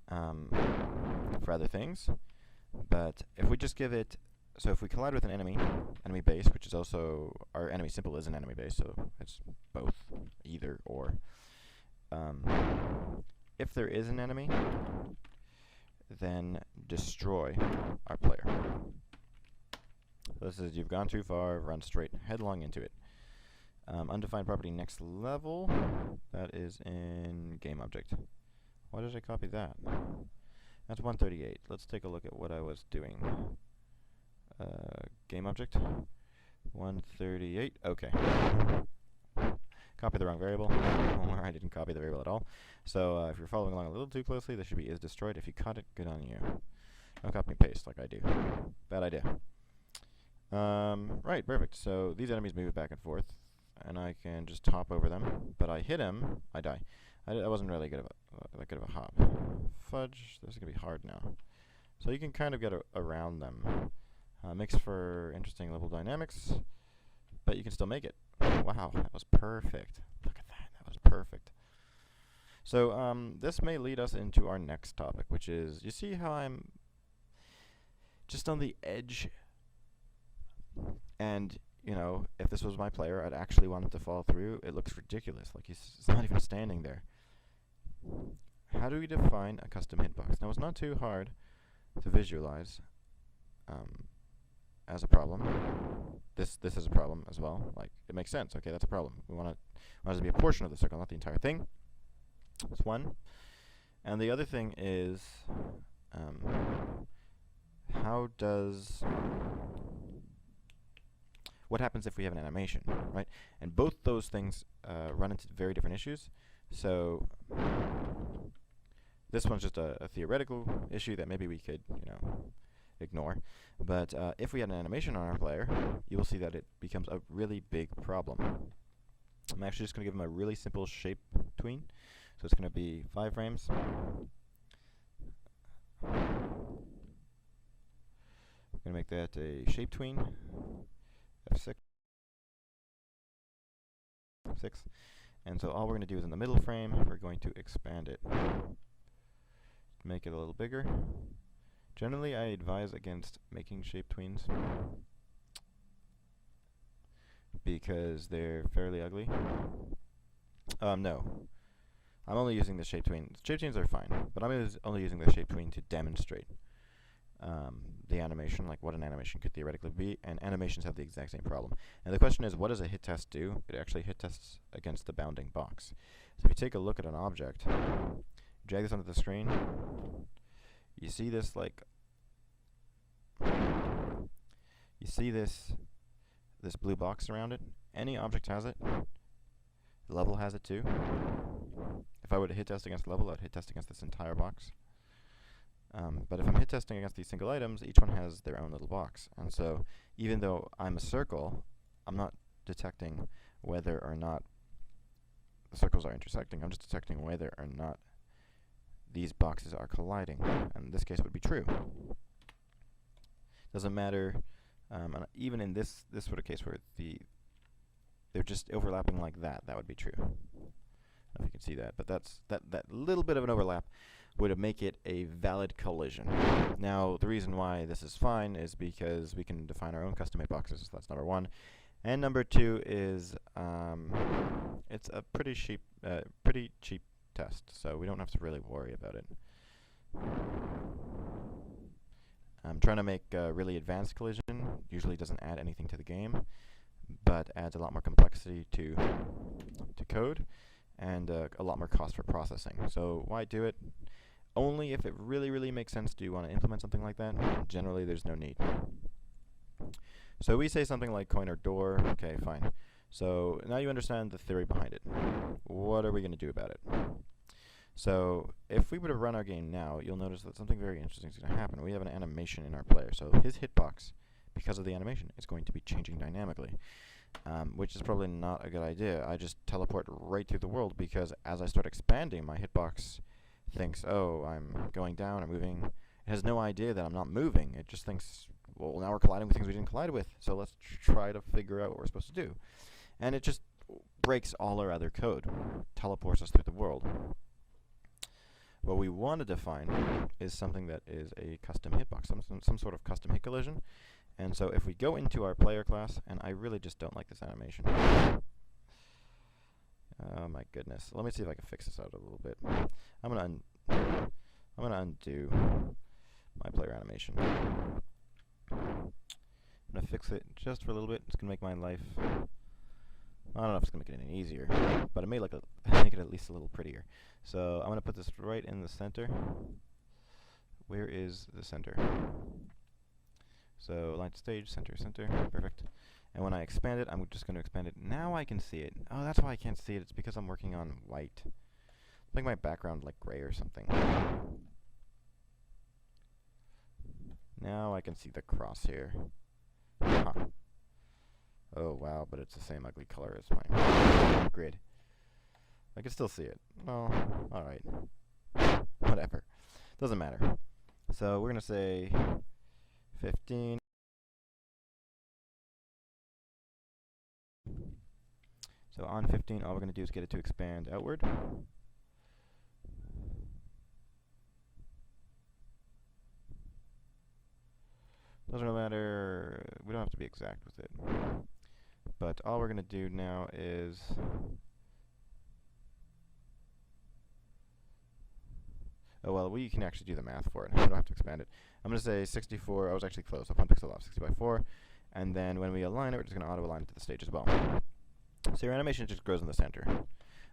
for other things. But if we just give it, so if we collide with an enemy base, which is also, our enemy symbol is an enemy base, so it's both, either or. If there is an enemy, then destroy our player. So this is, you've gone too far, run straight headlong into it. Undefined property next level, that is in game object. Why did I copy that? That's 138. Let's take a look at what I was doing. Game object, 138, okay. Copy the wrong variable, or I didn't copy the variable at all. So if you're following along a little too closely, this should be is destroyed. If you cut it, good on you. Don't copy and paste like I do. Bad idea. Right, perfect. So these enemies move back and forth, and I can just hop over them. But I hit him, I die. I wasn't really that good of a hop. Fudge, this is going to be hard now. So you can kind of get around them. Makes for interesting level dynamics, but you can still make it. Wow, that was perfect. Look at that, that was perfect. So this may lead us into our next topic, which is, you see how I'm just on the edge, and you know, if this was my player, I'd actually want him to fall through. It looks ridiculous, like he's not even standing there. How do we define a custom hitbox? Now, it's not too hard to visualize as a problem. This is a problem as well. Like, it makes sense. Okay, that's a problem. We want it to be a portion of the circle, not the entire thing. That's one. And the other thing is, what happens if we have an animation, right? And both those things run into very different issues. So this one's just a theoretical issue that maybe we could, you know, ignore. But if we had an animation on our player, you will see that it becomes a really big problem. I'm actually just going to give him a really simple shape tween. So it's going to be 5 frames. I'm going to make that a shape tween. F6. F6. And so all we're going to do is in the middle frame, we're going to expand it. Make it a little bigger. Generally, I advise against making shape tweens because they're fairly ugly. No. I'm only using the shape tween. Shape tweens are fine, but I'm only using the shape tween to demonstrate the animation, like what an animation could theoretically be, and animations have the exact same problem. And the question is, what does a hit test do? It actually hit tests against the bounding box. So if you take a look at an object, drag this onto the screen, you see this, like, you see this blue box around it. Any object has it. The level has it too. If I were to hit test against level, I'd hit test against this entire box. But if I'm hit testing against these single items, each one has their own little box. And so even though I'm a circle, I'm not detecting whether or not the circles are intersecting. I'm just detecting whether or not these boxes are colliding. And in this case, it would be true. Doesn't matter. And even in this sort of case where they're just overlapping like that, that would be true. I don't know if you can see that, but that little bit of an overlap would make it a valid collision. Now, the reason why this is fine is because we can define our own custom hitboxes. So that's number one. And number two is it's a pretty cheap test, so we don't have to really worry about it. I'm trying to make a really advanced collision. Usually doesn't add anything to the game, but adds a lot more complexity to code. and a lot more cost for processing. So why do it? Only if it really, really makes sense do you want to implement something like that. Generally, there's no need. So we say something like coin or door. Okay, fine. So now you understand the theory behind it. What are we going to do about it? So if we were to run our game now, you'll notice that something very interesting is going to happen. We have an animation in our player. So his hitbox, because of the animation, is going to be changing dynamically, which is probably not a good idea. I just teleport right through the world because as I start expanding, my hitbox thinks, oh, I'm going down or moving. It has no idea that I'm not moving. It just thinks, well, now we're colliding with things we didn't collide with, so let's try to figure out what we're supposed to do. And it just breaks all our other code, teleports us through the world. What we want to define is something that is a custom hitbox, some sort of custom hit collision. And so if we go into our player class, and I really just don't like this animation. Oh my goodness. Let me see if I can fix this out a little bit. I'm gonna undo my player animation. I'm gonna fix it just for a little bit. It's gonna make my life, I don't know if it's gonna make it any easier, but it may make it at least a little prettier. So I'm gonna put this right in the center. Where is the center? So line to stage, center, center, perfect. And when I expand it, I'm just going to expand it. Now I can see it. Oh, that's why I can't see it. It's because I'm working on white. Make my background like gray or something. Now I can see the crosshair. Huh. Oh wow, but it's the same ugly color as my grid. I can still see it. Oh, alright. Whatever. Doesn't matter. So we're going to say 15. So on 15, all we're going to do is get it to expand outward. Doesn't really matter. We don't have to be exact with it. But all we're going to do now is oh, well, we can actually do the math for it. I don't have to expand it. I'm going to say 64. I was actually close. Up 1 pixel off, 60 by 4. And then when we align it, we're just going to auto-align it to the stage as well. So your animation just grows in the center. And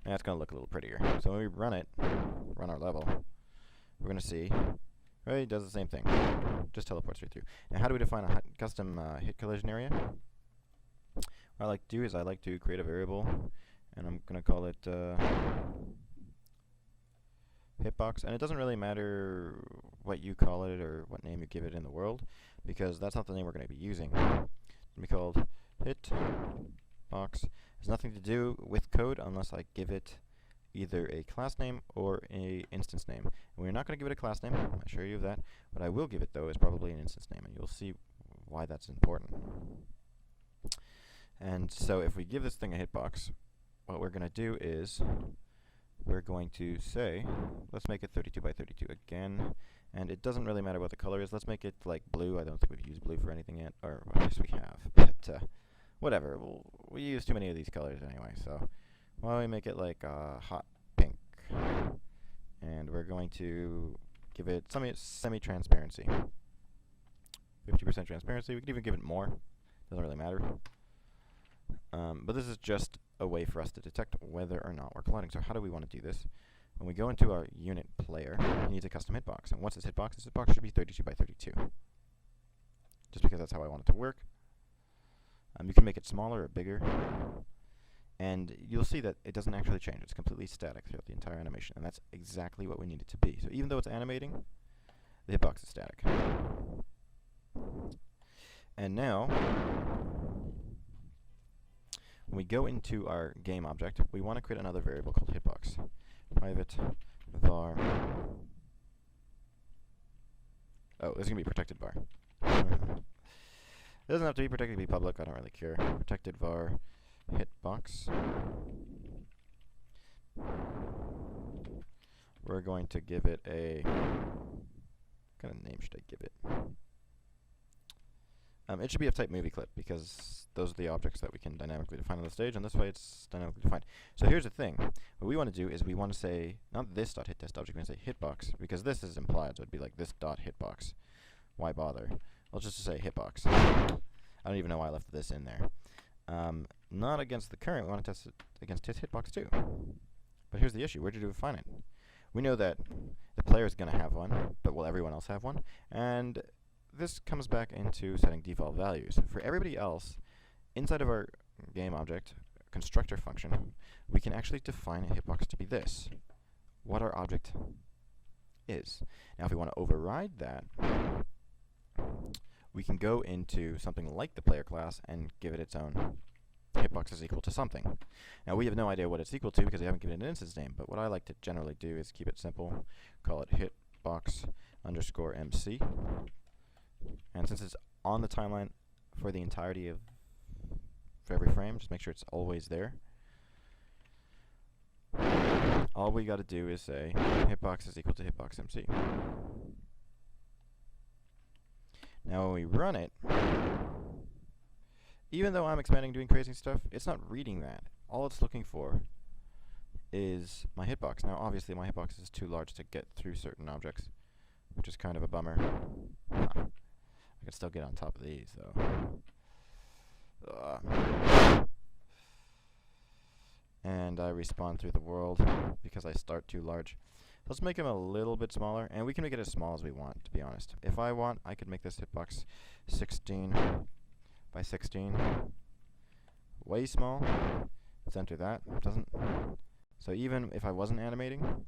that's going to look a little prettier. So when we run it, run our level, we're going to see, right, it does the same thing. Just teleports right through. Now how do we define a custom hit collision area? What I like to do is I like to create a variable, and I'm going to call it hitbox, and it doesn't really matter what you call it or what name you give it in the world, because that's not the name we're going to be using. It's going to be called hitbox. It has nothing to do with code unless I give it either a class name or a instance name. And we're not going to give it a class name, I assure you of that. What I will give it though is probably an instance name, and you'll see why that's important. And so if we give this thing a hitbox, what we're going to do is we're going to say, let's make it 32 by 32 again, and it doesn't really matter what the color is. Let's make it like blue. I don't think we've used blue for anything yet, or well, yes we have, but whatever. We use too many of these colors anyway, so why don't we make it like hot pink, and we're going to give it semi-transparency, 50% transparency. We could even give it more. Doesn't really matter. But this is just a way for us to detect whether or not we're colliding. So how do we want to do this? When we go into our unit player, it needs a custom hitbox. And what's this hitbox? This hitbox should be 32 by 32. Just because that's how I want it to work. You can make it smaller or bigger. And you'll see that it doesn't actually change. It's completely static throughout the entire animation. And that's exactly what we need it to be. So even though it's animating, the hitbox is static. And now, when we go into our game object, we want to create another variable called hitbox. Private var. Oh, this is going to be protected var. It doesn't have to be protected to be public, I don't really care. Protected var hitbox. We're going to give it a, what kind of name should I give it? It should be of type movie clip, because those are the objects that we can dynamically define on the stage, and this way it's dynamically defined. So here's the thing. What we want to do is we want to say, not this dot hit test object, we're going to say hitbox, because this is implied, so it'd be like this dot hitbox. Why bother? Let's just say hitbox. I don't even know why I left this in there. Not against the current, we want to test it against hitbox too. But here's the issue. Where did you define it? We know that the player is going to have one, but will everyone else have one? And this comes back into setting default values. For everybody else, inside of our game object, constructor function, we can actually define a hitbox to be this, what our object is. Now if we want to override that, we can go into something like the player class and give it its own hitbox is equal to something. Now we have no idea what it's equal to because we haven't given it an instance name, but what I like to generally do is keep it simple, call it hitbox underscore MC, and since it's on the timeline for the entirety of for every frame, just make sure it's always there. All we got to do is say hitbox is equal to hitbox MC. Now when we run it, even though I'm expanding doing crazy stuff, it's not reading that. All it's looking for is my hitbox. Now obviously my hitbox is too large to get through certain objects, which is kind of a bummer. I can still get on top of these though. And I respawn through the world because I start too large. Let's make him a little bit smaller, and we can make it as small as we want, to be honest. If I want, I could make this hitbox 16 by 16. Way small. Let's enter that. Doesn't. So even if I wasn't animating,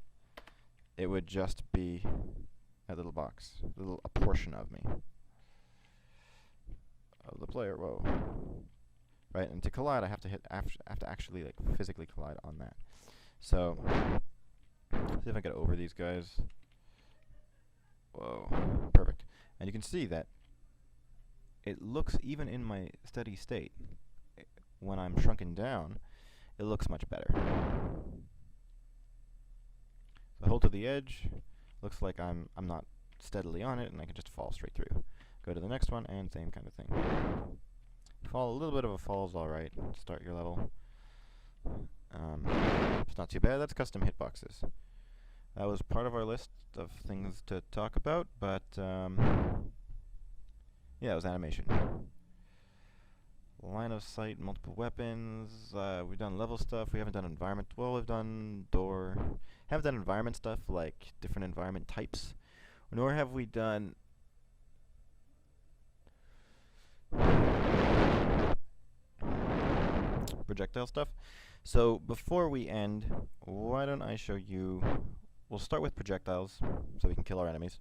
it would just be a little box, a portion of me. Of the player, whoa. Right, and to collide I have to actually like physically collide on that. So see if I get over these guys. Whoa, perfect. And you can see that it looks, even in my steady state, when I'm shrunken down, it looks much better. So hold to the edge, looks like I'm not steadily on it, and I can just fall straight through. Go to the next one, and same kind of thing. Fall, a little bit of a fall is alright. Start your level. It's not too bad. That's custom hitboxes. That was part of our list of things to talk about, but yeah, it was animation. Line of sight, multiple weapons. We've done level stuff. We haven't done environment. Well, we've done door. Haven't done environment stuff like different environment types. Nor have we done projectile stuff. So before we end, why don't I show you, we'll start with projectiles so we can kill our enemies.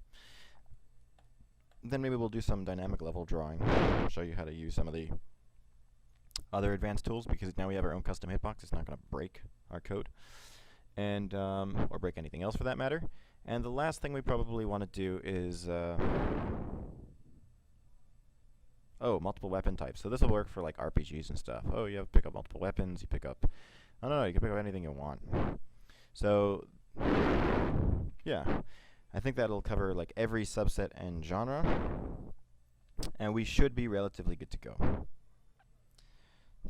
Then maybe we'll do some dynamic level drawing. I'll show you how to use some of the other advanced tools, because now we have our own custom hitbox. It's not going to break our code, and or break anything else for that matter. And the last thing we probably want to do is multiple weapon types. So this will work for like RPGs and stuff. Oh, you have to pick up multiple weapons. You pick up, I don't know, you can pick up anything you want. So yeah, I think that'll cover like every subset and genre, and we should be relatively good to go.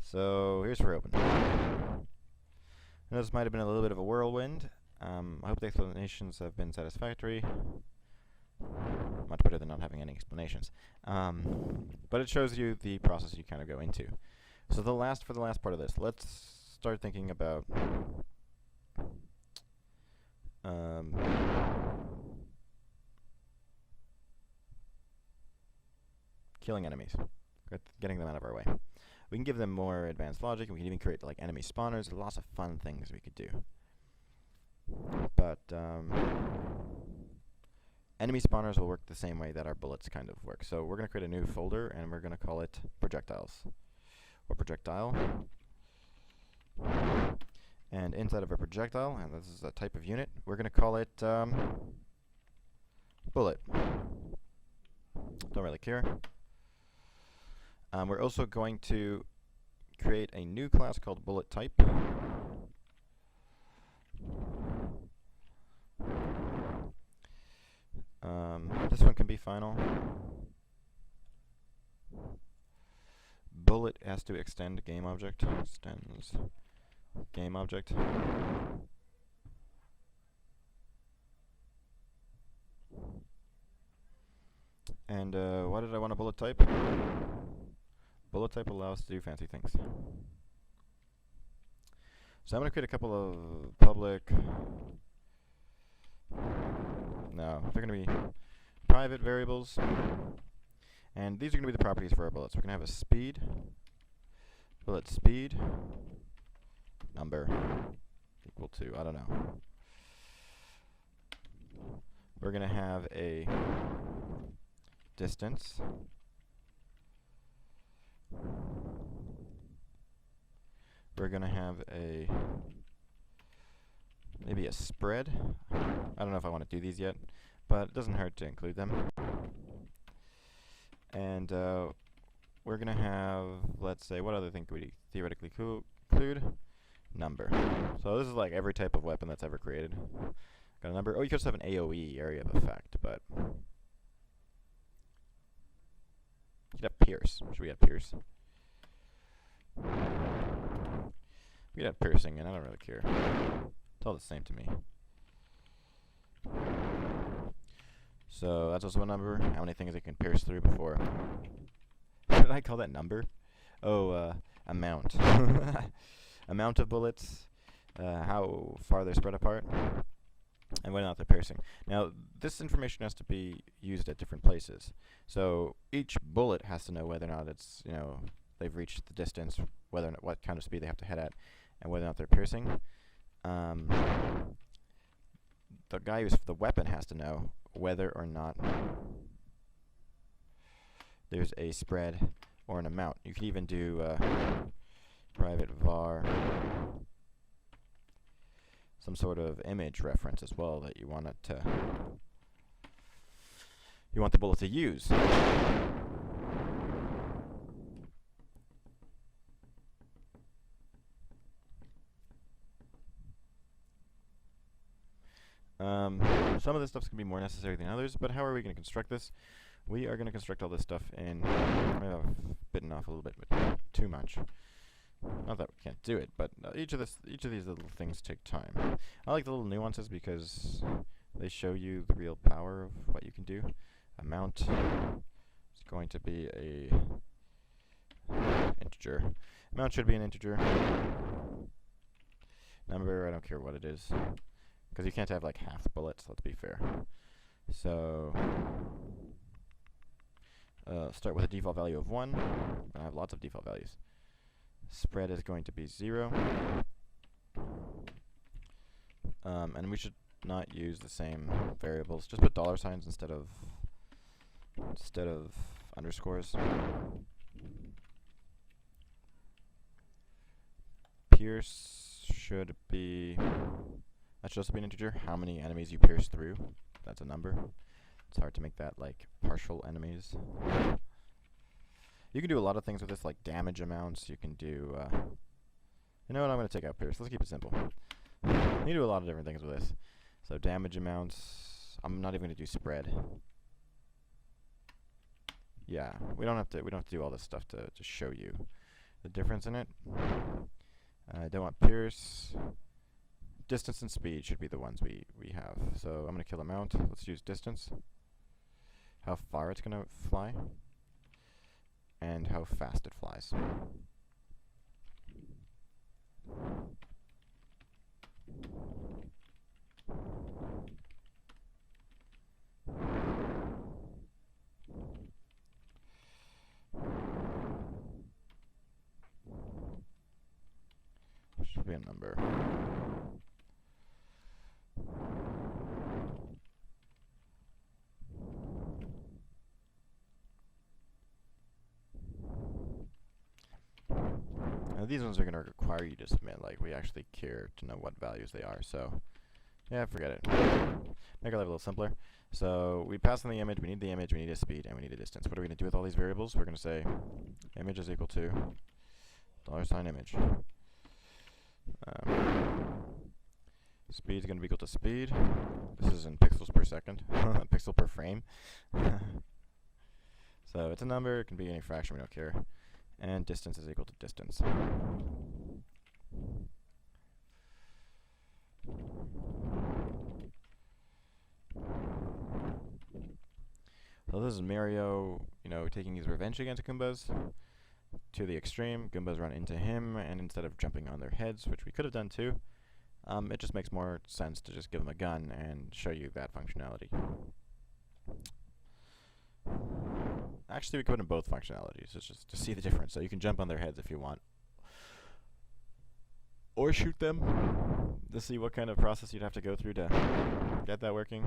So here's for open. This might have been a little bit of a whirlwind. I hope the explanations have been satisfactory. Much better than not having any explanations. But it shows you the process you kind of go into. So for the last part of this, let's start thinking about killing enemies, getting them out of our way. We can give them more advanced logic, and we can even create like enemy spawners. There's lots of fun things we could do. But enemy spawners will work the same way that our bullets kind of work. So we're going to create a new folder, and we're going to call it projectiles, or projectile. And inside of a projectile, and this is a type of unit, we're going to call it bullet. Don't really care. We're also going to create a new class called bullet type. This one can be final. Bullet has to extend game object. Extends game object. And why did I want a bullet type? Bullet type allows us to do fancy things. So I'm going to create a couple of public. No, they're going to be private variables. And these are going to be the properties for our bullets. We're going to have a speed, bullet speed, number equal to, I don't know. We're going to have a distance. We're going to have maybe a spread. I don't know if I want to do these yet, but it doesn't hurt to include them. And we're going to have, let's say, what other thing could we theoretically include? Number. So this is like every type of weapon that's ever created. Got a number. Oh, you could just have an AoE, area of effect, but you could have pierce. Should we have pierce? We could have piercing, and I don't really care. It's all the same to me. So that's also a number. How many things it can pierce through before? What did I call that number? Oh, amount. Amount of bullets, how far they're spread apart, and whether or not they're piercing. Now, this information has to be used at different places. So each bullet has to know whether or not it's, they've reached the distance, whether or not, what kind of speed they have to head at, and whether or not they're piercing. The guy who's the weapon has to know whether or not there's a spread or an amount. You could even do private var, some sort of image reference as well that you want it to, you want the bullet to use. Some of this stuff's going to be more necessary than others, but how are we going to construct this? We are going to construct all this stuff in, I've bitten off a little bit, but too much. Not that we can't do it, but each of these little things take time. I like the little nuances because they show you the real power of what you can do. Amount is going to be a integer. Amount should be an integer. Number, I don't care what it is, because you can't have like half bullets, let's be fair. So start with a default value of 1. I have lots of default values. Spread is going to be 0. And we should not use the same variables. Just put dollar signs instead of underscores. Pierce should be, that should also be an integer. How many enemies you pierce through, that's a number. It's hard to make that like partial enemies. You can do a lot of things with this, like damage amounts. You can do, you know what, I'm going to take out pierce. Let's keep it simple. You can do a lot of different things with this. So damage amounts, I'm not even going to do spread. Yeah, we don't have to do all this stuff to show you the difference in it. I don't want pierce. Distance and speed should be the ones we have. So I'm going to kill amount. Let's use distance. How far it's going to fly. And how fast it flies. Should be a number. Now these ones are going to require you to submit, like we actually care to know what values they are, so yeah, forget it. Make our life a little simpler. So we pass in the image, we need the image, we need a speed, and we need a distance. What are we going to do with all these variables? We're going to say image is equal to $image. Speed is going to be equal to speed. This is in pixels per second, pixel per frame. So it's a number, it can be any fraction, we don't care. And distance is equal to distance. So this is Mario, taking his revenge against Goombas. to the extreme. Goombas run into him, and instead of jumping on their heads, which we could have done too, it just makes more sense to just give them a gun and show you that functionality. Actually, we could put in both functionalities, it's just to see the difference. So you can jump on their heads if you want, or shoot them, to see what kind of process you'd have to go through to get that working.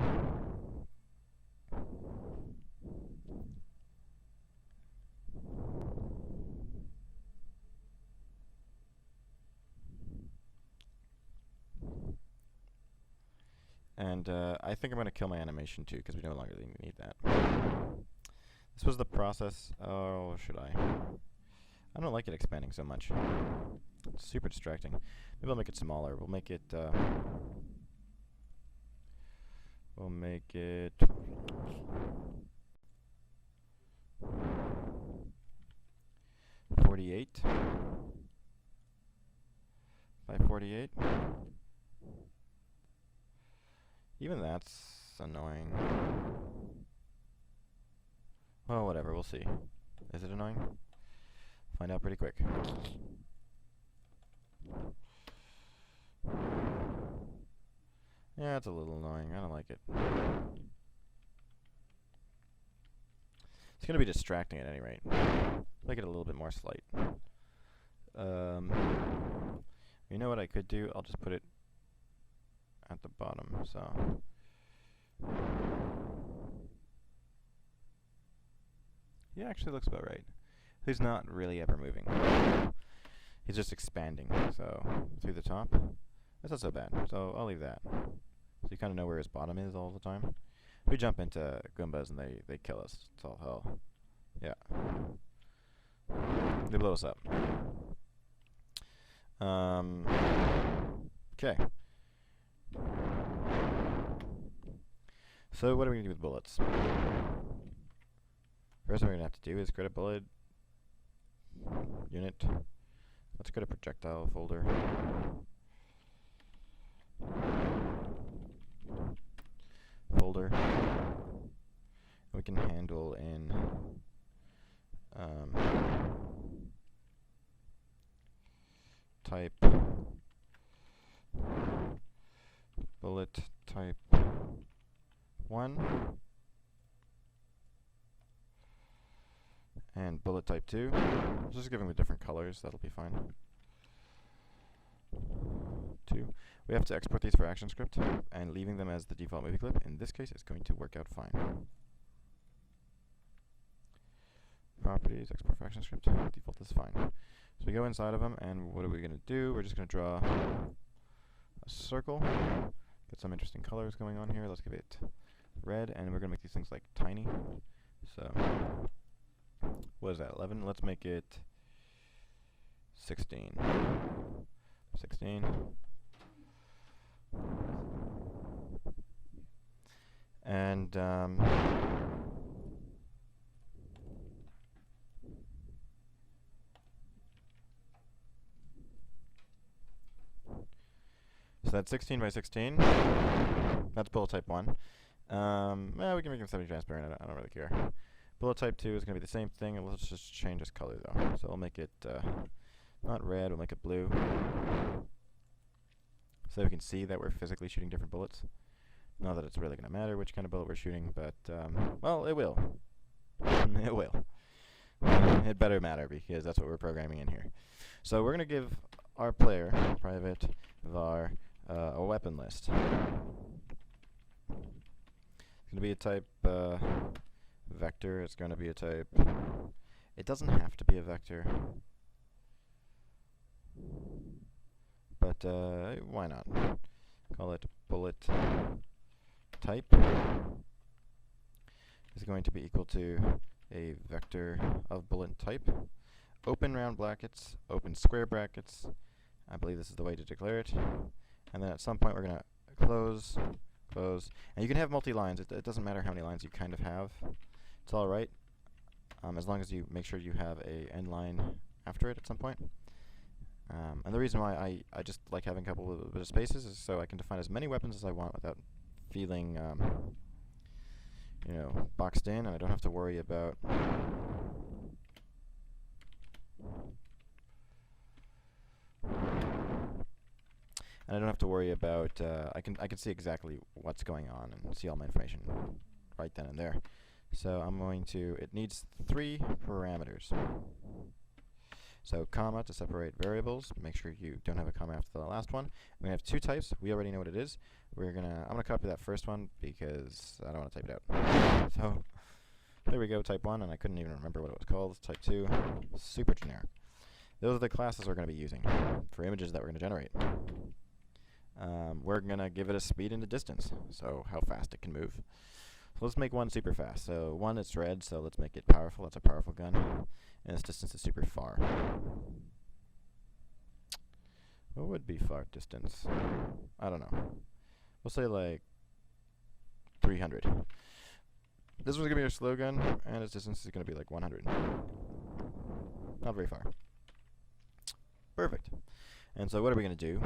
And I think I'm going to kill my animation too, because we no longer need that. This was the process. Oh, should I? I don't like it expanding so much. It's super distracting. Maybe I'll make it smaller. We'll make it 48 by 48. Even that's annoying. Well, whatever, we'll see. Is it annoying? Find out pretty quick. Yeah, it's a little annoying. I don't like it. It's gonna be distracting at any rate. Make it a little bit more slight. You know what I could do? I'll just put it at the bottom, so. Yeah, actually looks about right. He's not really ever moving. He's just expanding, so through the top. That's not so bad, so I'll leave that. So you kind of know where his bottom is all the time. We jump into Goombas and they kill us. It's all hell. Yeah. They blow us up. Okay. So what are we going to do with bullets? First thing we're going to have to do is create a bullet unit. Let's create a projectile folder. We can handle in type bullet type 1 and bullet type 2. Just giving them different colors, that'll be fine. 2. We have to export these for ActionScript, and leaving them as the default movie clip, in this case, is going to work out fine. Properties, export for ActionScript, default is fine. So we go inside of them, and what are we going to do? We're just going to draw a circle, get some interesting colors going on here. Let's give it red, and we're going to make these things like tiny. So, what is that, 11? Let's make it 16. 16. And so that's 16 by 16. That's bullet type 1. Well, we can make them semi-transparent. I don't really care. Bullet type 2 is going to be the same thing, and let's just change its color though. So we'll make it not red, we'll make it blue. So we can see that we're physically shooting different bullets. Not that it's really going to matter which kind of bullet we're shooting, but, well, it will. It will. It better matter, because that's what we're programming in here. So we're going to give our player, private var, a weapon list. It's going to be a type vector. It's going to be a type... It doesn't have to be a vector. But why not? Call it bullet type is going to be equal to a vector of bullet type. Open round brackets, open square brackets. I believe this is the way to declare it. And then at some point we're going to close, close. And you can have multi-lines. It doesn't matter how many lines you kind of have. It's all right, as long as you make sure you have a end line after it at some point. And the reason why I just like having a couple of bit of spaces is so I can define as many weapons as I want without feeling, you know, boxed in, and I don't have to worry about and I don't have to worry about. I can see exactly what's going on and see all my information right then and there. So I'm going to. It needs 3 parameters. So comma to separate variables. Make sure you don't have a comma after the last one. We're gonna have 2 types. We already know what it is. I'm gonna copy that first one because I don't want to type it out. So there we go, type 1, and I couldn't even remember what it was called. Type 2, super generic. Those are the classes we're going to be using for images that we're going to generate. We're going to give it a speed and a distance, so how fast it can move. So let's make one super fast. So 1 is red, so let's make it powerful. That's a powerful gun. And its distance is super far. What would be far distance? I don't know. We'll say like 300. This one's going to be our slow gun, and its distance is going to be like 100. Not very far. Perfect. And so what are we going to do?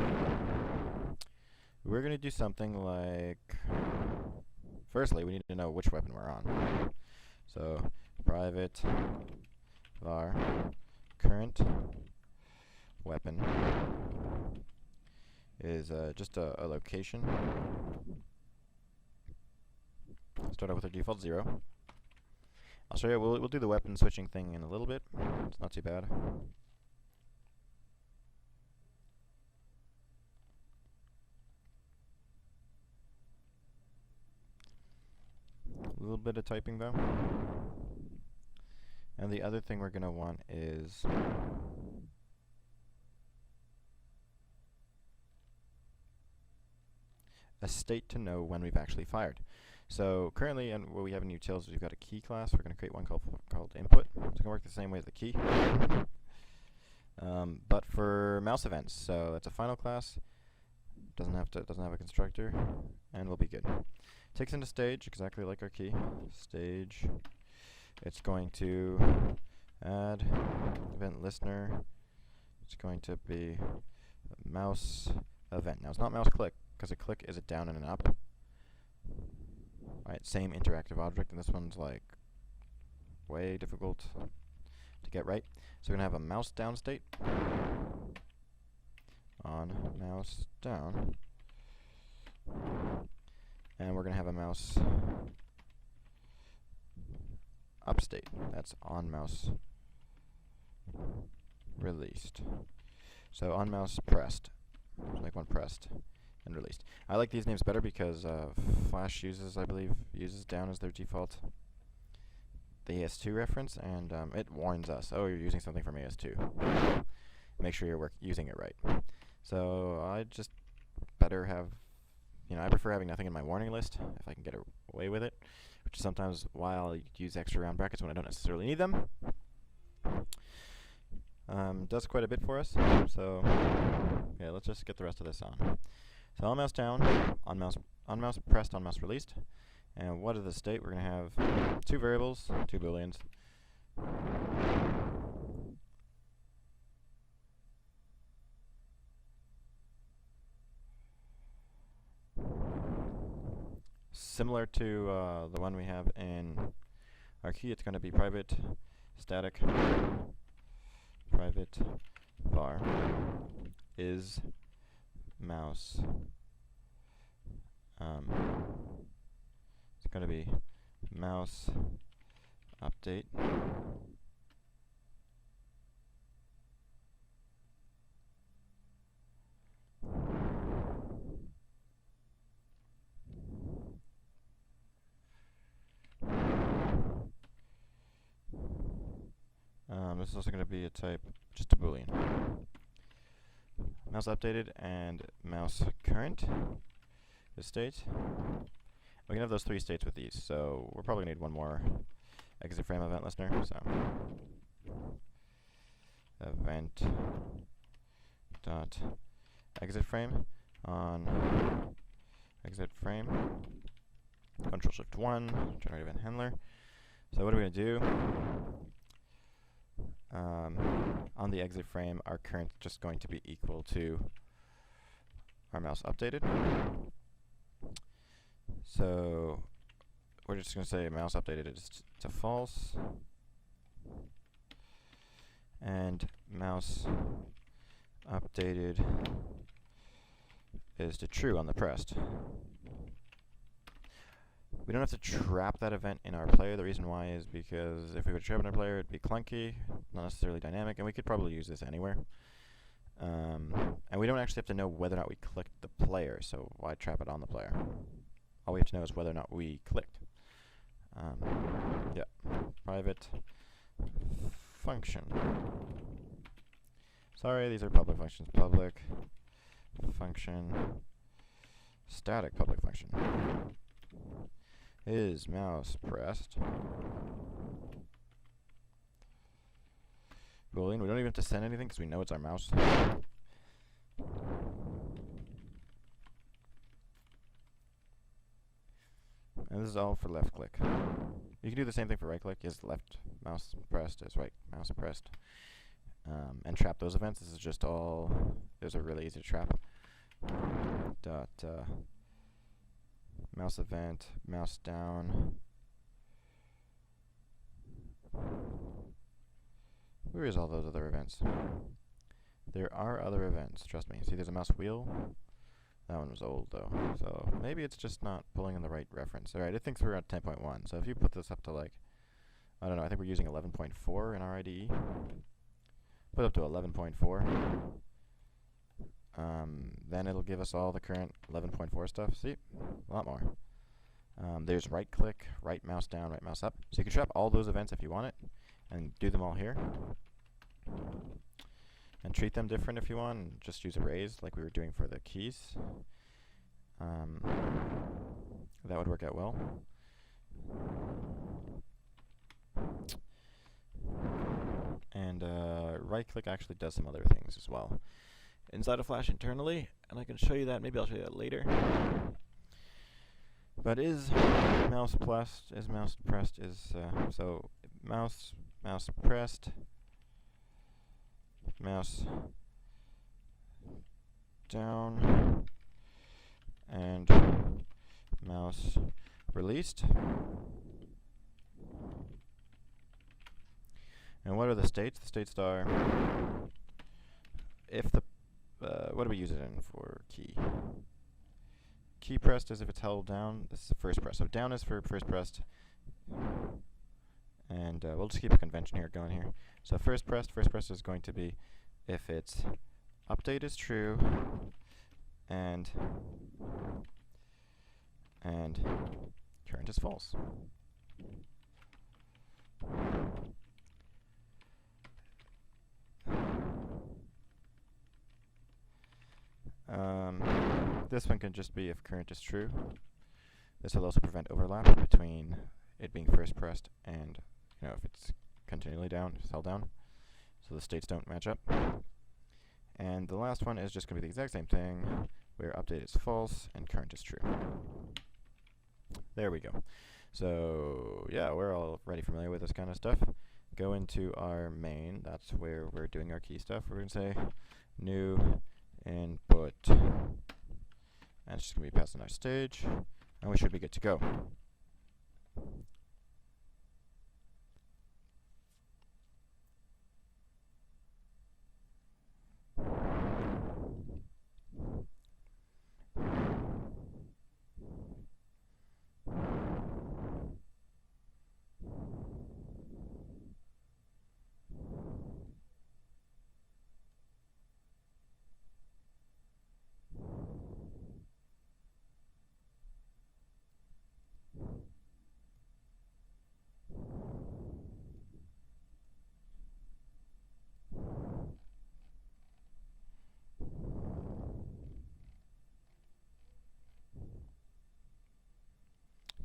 We're going to do something like... Firstly, we need to know which weapon we're on. So, private var current weapon is just a location. Start out with our default 0. I'll show you. We'll do the weapon switching thing in a little bit. It's not too bad. A little bit of typing though. And the other thing we're going to want is a state to know when we've actually fired. So currently, and what we have in utils is we've got a key class. We're going to create one called input. It's going to work the same way as the key, but for mouse events. So that's a final class. Doesn't have a constructor, and we'll be good. Takes into stage exactly like our key. Stage. It's going to add event listener. It's going to be a mouse event. Now it's not mouse click because a click is a down and an up. Alright, same interactive object, and this one's like way difficult to get right. So we're gonna have a mouse down state on mouse down, and we're gonna have a mouse up state. That's on mouse released. So on mouse pressed. Like one pressed and released. I like these names better because Flash I believe, uses down as their default the AS2 reference, and it warns us, oh, you're using something from AS2. Make sure you're using it right. So I just better have, I prefer having nothing in my warning list if I can get away with it, which is sometimes why I'll use extra round brackets when I don't necessarily need them. Does quite a bit for us, so yeah, let's just get the rest of this on. So on mouse down, on mouse pressed, on mouse released. And what is the state? We're going to have 2 variables, 2 booleans. Similar to the one we have in our key, it's going to be private static private var is mouse. It's going to be mouse update. This is also going to be a type, just a boolean. Mouse updated and mouse current is state. We can have those 3 states with these, so we're probably going to need one more exit frame event listener. So event dot exit frame on exit frame. Control Shift 1, generate event handler. So what are we going to do? On the exit frame, our current is just going to be equal to our mouse updated. So we're just going to say mouse updated is to false, and mouse updated is to true on the pressed. We don't have to trap that event in our player. The reason why is because if we would trap it in our player, it'd be clunky, not necessarily dynamic, and we could probably use this anywhere. And we don't actually have to know whether or not we clicked the player, so why trap it on the player? All we have to know is whether or not we clicked. Yeah, private function. Sorry, these are public functions. Public function, static public function. Is mouse pressed? Boolean. We don't even have to send anything because we know it's our mouse. And this is all for left click. You can do the same thing for right click. Is left mouse pressed? Is right mouse pressed? And trap those events. This is just all. Those are really easy to trap. Mouse event, mouse down. Where is all those other events? There are other events, trust me. See, there's a mouse wheel. That one was old though, so maybe it's just not pulling in the right reference. Alright, it thinks we're at 10.1, so if you put this up to like, I don't know, I think we're using 11.4 in our IDE. Put it up to 11.4. Then it'll give us all the current 11.4 stuff. See? A lot more. There's right click, right mouse down, right mouse up. So you can trap all those events if you want it, and do them all here. And treat them different if you want, and just use arrays like we were doing for the keys. That would work out well. And right click actually does some other things as well inside of Flash internally, and I can show you that. Maybe I'll show you that later. But is mouse pressed? Is mouse pressed? Is so mouse pressed, mouse down, and mouse released. And what are the states? The states are if the what do we use it in for key? Key pressed is if it's held down. This is the first press. So down is for first pressed. And we'll just keep a convention here going here. So first pressed is going to be if its update is true and current is false. This one can just be if current is true. This will also prevent overlap between it being first pressed and, you know, if it's continually down, it's held down, so the states don't match up. And the last one is just going to be the exact same thing, where update is false and current is true. There we go. So yeah, we're already familiar with this kind of stuff. Go into our main. That's where we're doing our key stuff. We're going to say new input, and it's just going to be passed on our stage, and we should be good to go.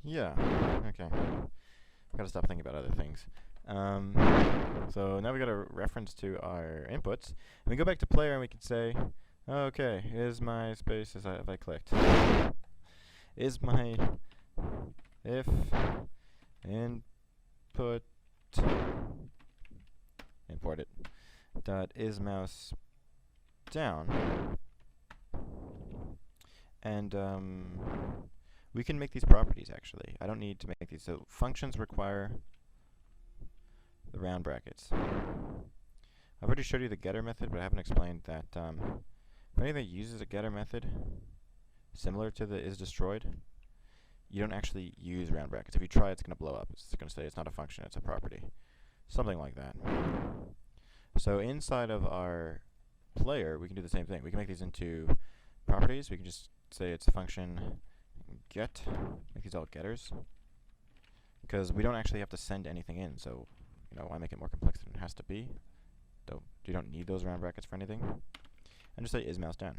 Yeah, okay. Gotta stop thinking about other things. So now we got a reference to our inputs. And we go back to player and we can say, okay, is my space, have I clicked? Is my if input import it dot is mouse down, and we can make these properties actually. I don't need to make these. So functions require the round brackets. I've already showed you the getter method, but I haven't explained that if anything uses a getter method, similar to the is destroyed, you don't actually use round brackets. If you try, it's going to blow up. It's going to say it's not a function, it's a property. Something like that. So inside of our player, we can do the same thing. We can make these into properties. We can just say it's a function get, make these all getters, because we don't actually have to send anything in. So, you know, why make it more complex than it has to be? You don't need those round brackets for anything. And just say is mouse down.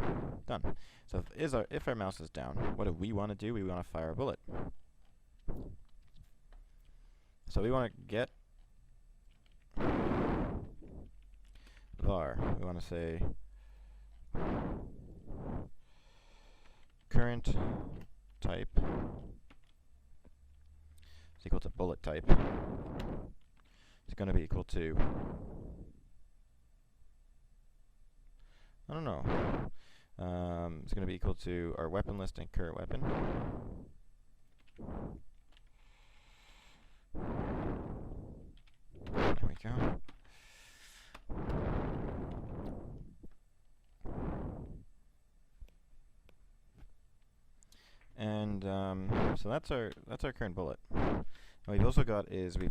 Done. So if our mouse is down, what do we want to do? We want to fire a bullet. So we want to get var. We want to say current type is equal to bullet type. It's going to be equal to, I don't know. It's going to be equal to our weapon list and current weapon. There we go. And so that's our current bullet. And what we've also got is we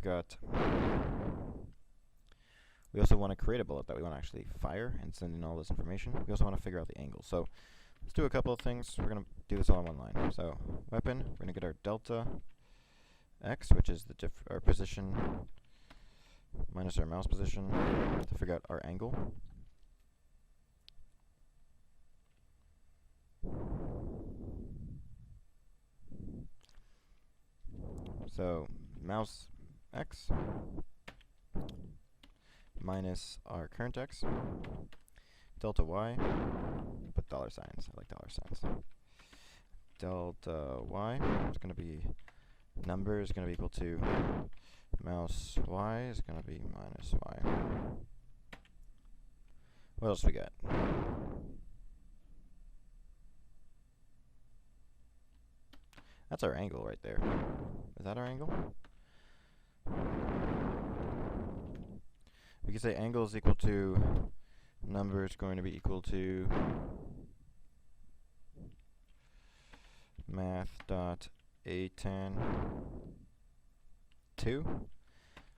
also want to create a bullet that we want to actually fire and send in all this information. We also want to figure out the angle. So let's do a couple of things. We're going to do this all in one line. So weapon, we're going to get our delta x, which is our position minus our mouse position, to figure out our angle. So mouse x minus our current x, delta y, put dollar signs, I like dollar signs. Delta y is going to be, number is going to be equal to mouse y is going to be minus y. What else we got? That's our angle right there. Is that our angle? We can say angle is equal to, number is going to be equal to math dot a10 2.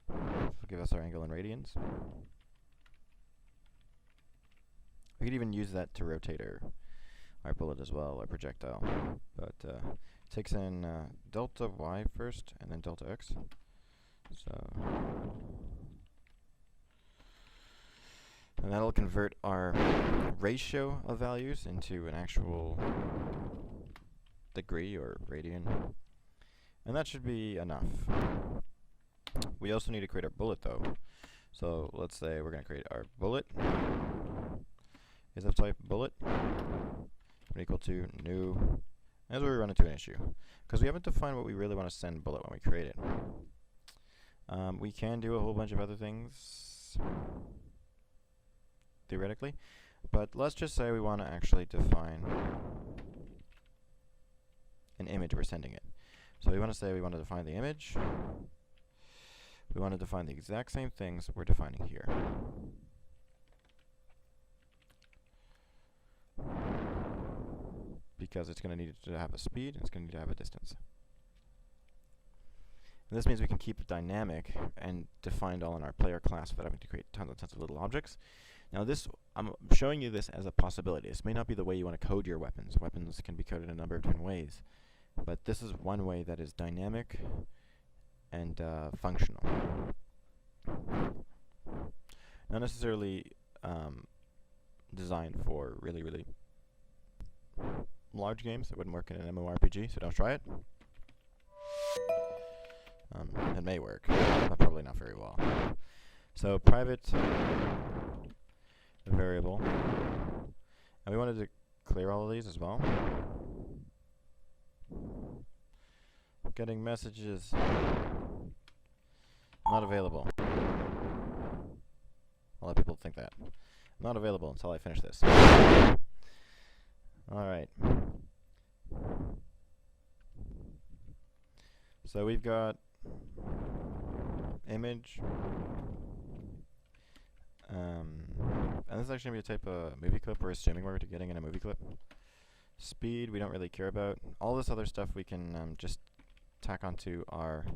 This will give us our angle in radians. We could even use that to rotate our bullet as well, our projectile. But it takes in delta y first and then delta x. So, and that'll convert our ratio of values into an actual degree or radian. And that should be enough. We also need to create our bullet though. So let's say we're going to create our bullet is of type bullet equal to new. That's where we run into an issue, because we haven't defined what we really want to send bullet when we create it. We can do a whole bunch of other things theoretically, but let's just say we want to actually define an image we're sending it. So we want to say we want to define the image. We want to define the exact same things we're defining here. Because it's going to need to have a speed, and it's going to need to have a distance. And this means we can keep it dynamic and defined all in our player class without having to create tons of little objects. Now this, I'm showing you this as a possibility. This may not be the way you want to code your weapons. Weapons can be coded in a number of different ways. But this is one way that is dynamic and functional. Not necessarily designed for really large games. It wouldn't work in an MMORPG, so don't try it. It may work, but probably not very well. So private variable, and we wanted to clear all of these as well. Getting messages not available. A lot of people think that. Not available until I finish this. Alright. So we've got image. And this is actually going to be a type of movie clip. We're assuming we're getting in a movie clip. Speed we don't really care about. All this other stuff we can just tack onto our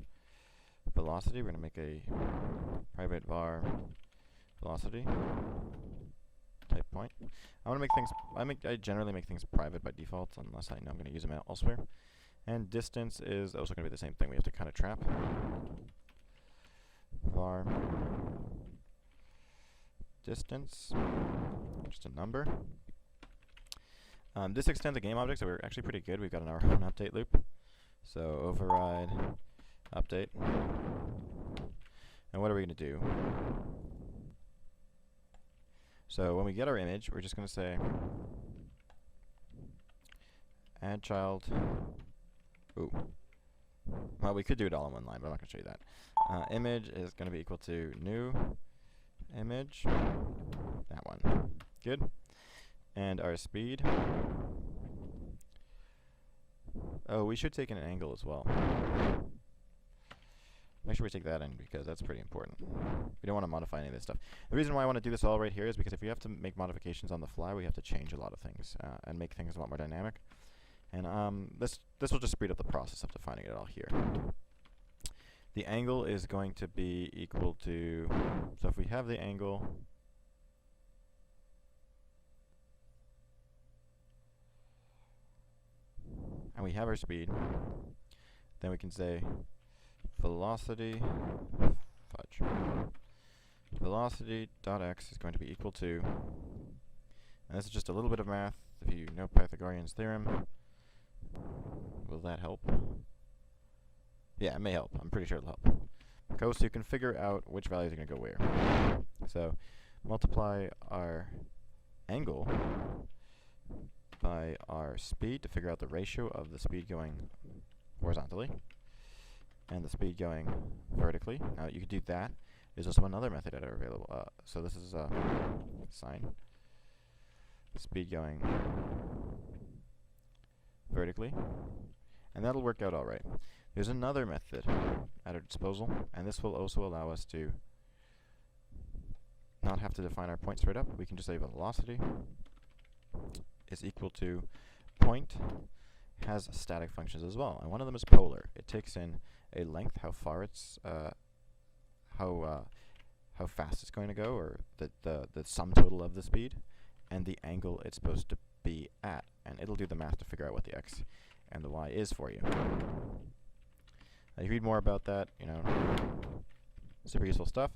velocity. We're going to make a private var velocity type point. I want to make things, I generally make things private by default unless I know I'm going to use them elsewhere. And distance is also going to be the same thing. We have to kind of trap var distance, just a number. This extends the game object, so we're actually pretty good. We've got our own update loop. So override update. And what are we going to do? So when we get our image, we're just going to say add child. Ooh. Well, we could do it all in one line, but I'm not going to show you that. Image is going to be equal to new image. That one. Good. And our speed. Oh, we should take in an angle as well. Make sure we take that in because that's pretty important. We don't want to modify any of this stuff. The reason why I want to do this all right here is because if we have to make modifications on the fly, we have to change a lot of things and make things a lot more dynamic. And this will just speed up the process of defining it all here. The angle is going to be equal to, so if we have the angle, and we have our speed, then we can say velocity, fudge, velocity dot x is going to be equal to, and this is just a little bit of math. If you know Pythagorean's theorem, will that help? Yeah, it may help. I'm pretty sure it'll help. So you can figure out which values are going to go where. So multiply our angle by our speed to figure out the ratio of the speed going horizontally and the speed going vertically. Now you could do that. There's also another method that are available. So this is sine. Speed going vertically. And that'll work out alright. There's another method at our disposal, and this will also allow us to not have to define our point straight up. We can just say velocity is equal to point has static functions as well, and one of them is polar. It takes in a length, how far it's, how fast it's going to go, or the sum total of the speed, and the angle it's supposed to be at, and it'll do the math to figure out what the x and the y is for you. You read more about that, you know, super useful stuff.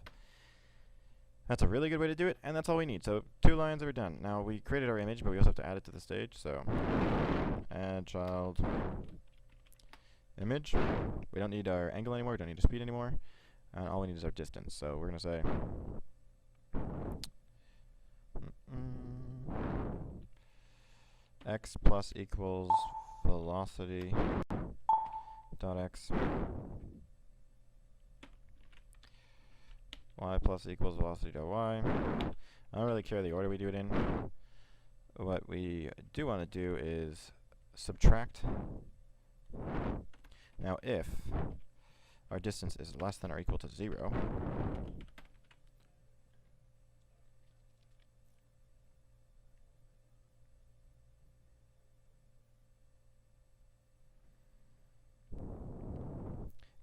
That's a really good way to do it, and that's all we need. So 2 lines are done. Now we created our image, but we also have to add it to the stage. So add child image. We don't need our angle anymore. We don't need the speed anymore. And all we need is our distance. So we're going to say x plus equals velocity dot x, y plus equals velocity dot y. I don't really care the order we do it in. What we do want to do is subtract. Now if our distance is less than or equal to 0,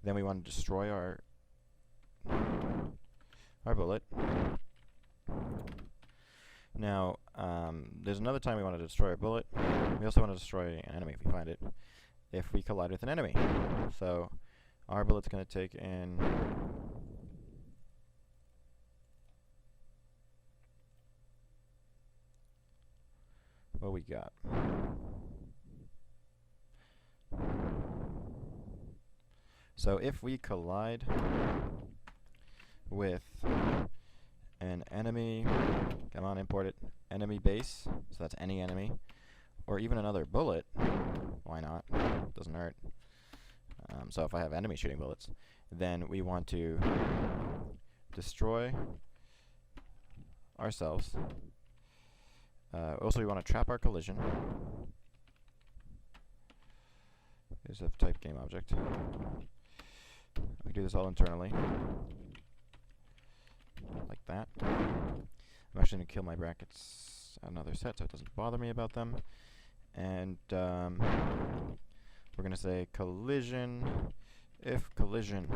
then we want to destroy our bullet. Now, there's another time we want to destroy a bullet. We also want to destroy an enemy if we find it, if we collide with an enemy. So our bullet's going to take in what we got. So if we collide with an enemy, come on, import it, enemy base, so that's any enemy, or even another bullet, why not? Doesn't hurt. So if I have enemy shooting bullets, then we want to destroy ourselves. Also, we want to trap our collision. Is a type game object. We do this all internally, like that. I'm actually going to kill my brackets another set so it doesn't bother me about them. And we're going to say collision if collision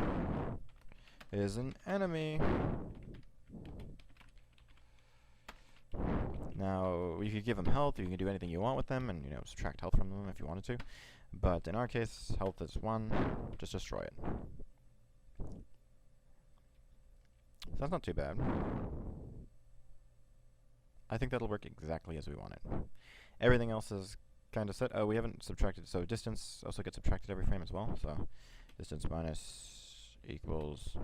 is an enemy. Now, you could give them health, you can do anything you want with them, and, you know, subtract health from them if you wanted to. But in our case, health is 1, just destroy it. So that's not too bad. I think that'll work exactly as we want it. Everything else is kind of set. Oh, we haven't subtracted, so distance also gets subtracted every frame as well. So distance minus equals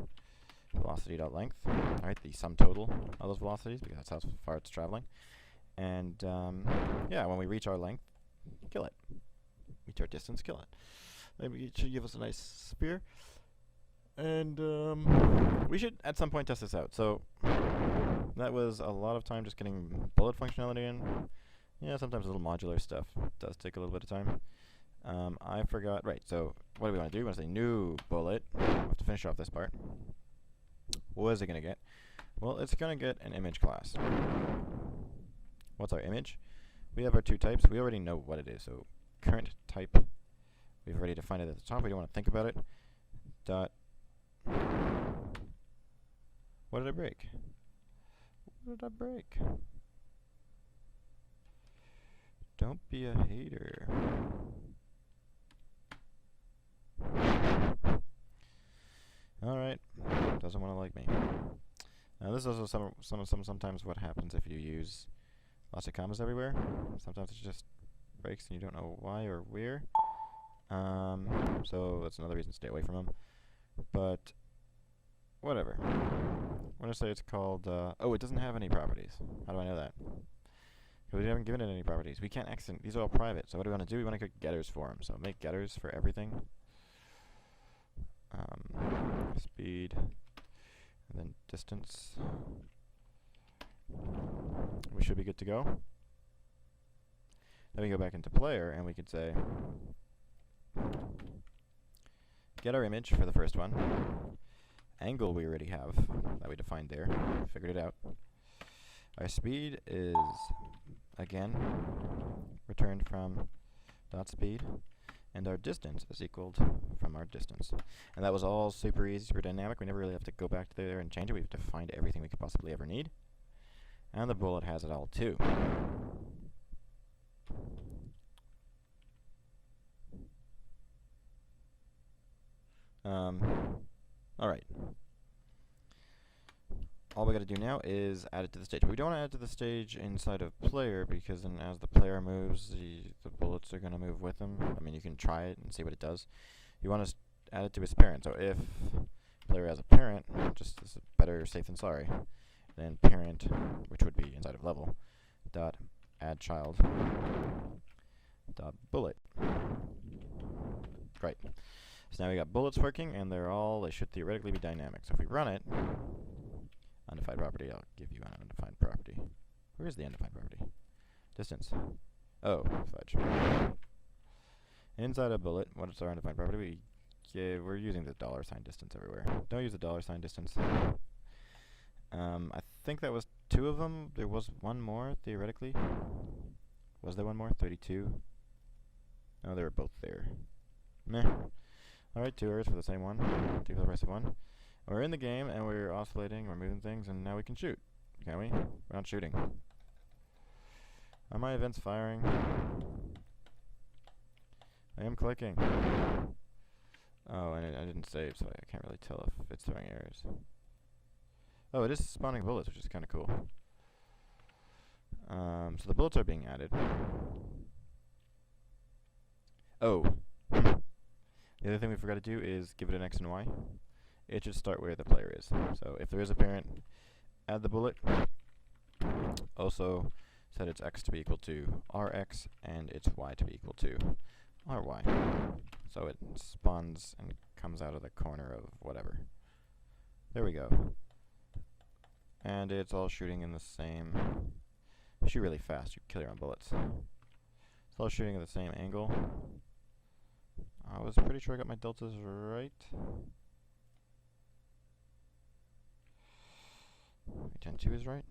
velocity.length. Alright, the sum total of those velocities, because that's how far it's traveling. And yeah, when we reach our length, kill it. Reach our distance, kill it. Maybe it should give us a nice spear. And we should at some point test this out. So that was a lot of time just getting bullet functionality in. Yeah, sometimes a little modular stuff does take a little bit of time. I forgot, right, so what do we want to do? We want to say new bullet. We have to finish off this part. What is it going to get? Well, it's going to get an image class. What's our image? We have our 2 types. We already know what it is, so current type. We've already defined it at the top. We don't want to think about it. Dot. What did I break? What did I break? Don't be a hater. Alright. Doesn't want to like me. Now this is also sometimes what happens if you use lots of commas everywhere. Sometimes it just breaks and you don't know why or where. So that's another reason to stay away from them. But whatever. I'm going to say it's called, oh, it doesn't have any properties. How do I know that? Because we haven't given it any properties. We can't accent. These are all private. So what do we want to do? We want to get getters for them. So make getters for everything. Speed. And then distance. We should be good to go. Then we go back into player and we could say get our image for the first one. Angle we already have that we defined there. Figured it out. Our speed is again returned from dot speed, and our distance is equaled from our distance. And that was all super easy, super dynamic. We never really have to go back to there and change it. We've defined everything we could possibly ever need. And the bullet has it all too. Alright. All we gotta do now is add it to the stage. But we don't want to add it to the stage inside of player, because then as the player moves, the bullets are gonna move with them. I mean, you can try it and see what it does. You want to add it to his parent. So if player has a parent, just is better safe than sorry, then parent, which would be inside of level, dot add child, dot bullet. Great. So now we got bullets working, and they should theoretically be dynamic. So if we run it, undefined property, I'll give you an undefined property. Where is the undefined property? Distance. Oh, fudge. Inside a bullet, what is our undefined property? We're using the $sign distance everywhere. Don't use the $sign distance. I think that was 2 of them. There was one more, theoretically. Was there one more? 32? No, they were both there. Meh. Alright, 2 errors for the same one. 2 for the price of 1. We're in the game, and we're oscillating, we're moving things, and now we can shoot. Can we? We're not shooting. Are my events firing? I am clicking. Oh, and I didn't save, so I can't really tell if it's throwing errors. Oh, it is spawning bullets, which is kind of cool. So the bullets are being added. Oh. The other thing we forgot to do is give it an X and Y. It should start where the player is. So if there is a parent, add the bullet. Also set its X to be equal to RX and its Y to be equal to RY. So it spawns and comes out of the corner of whatever. There we go. And it's all shooting in the same... Shoot really fast, you kill your own bullets. It's all shooting at the same angle. I was pretty sure I got my deltas right. 10-2 is right.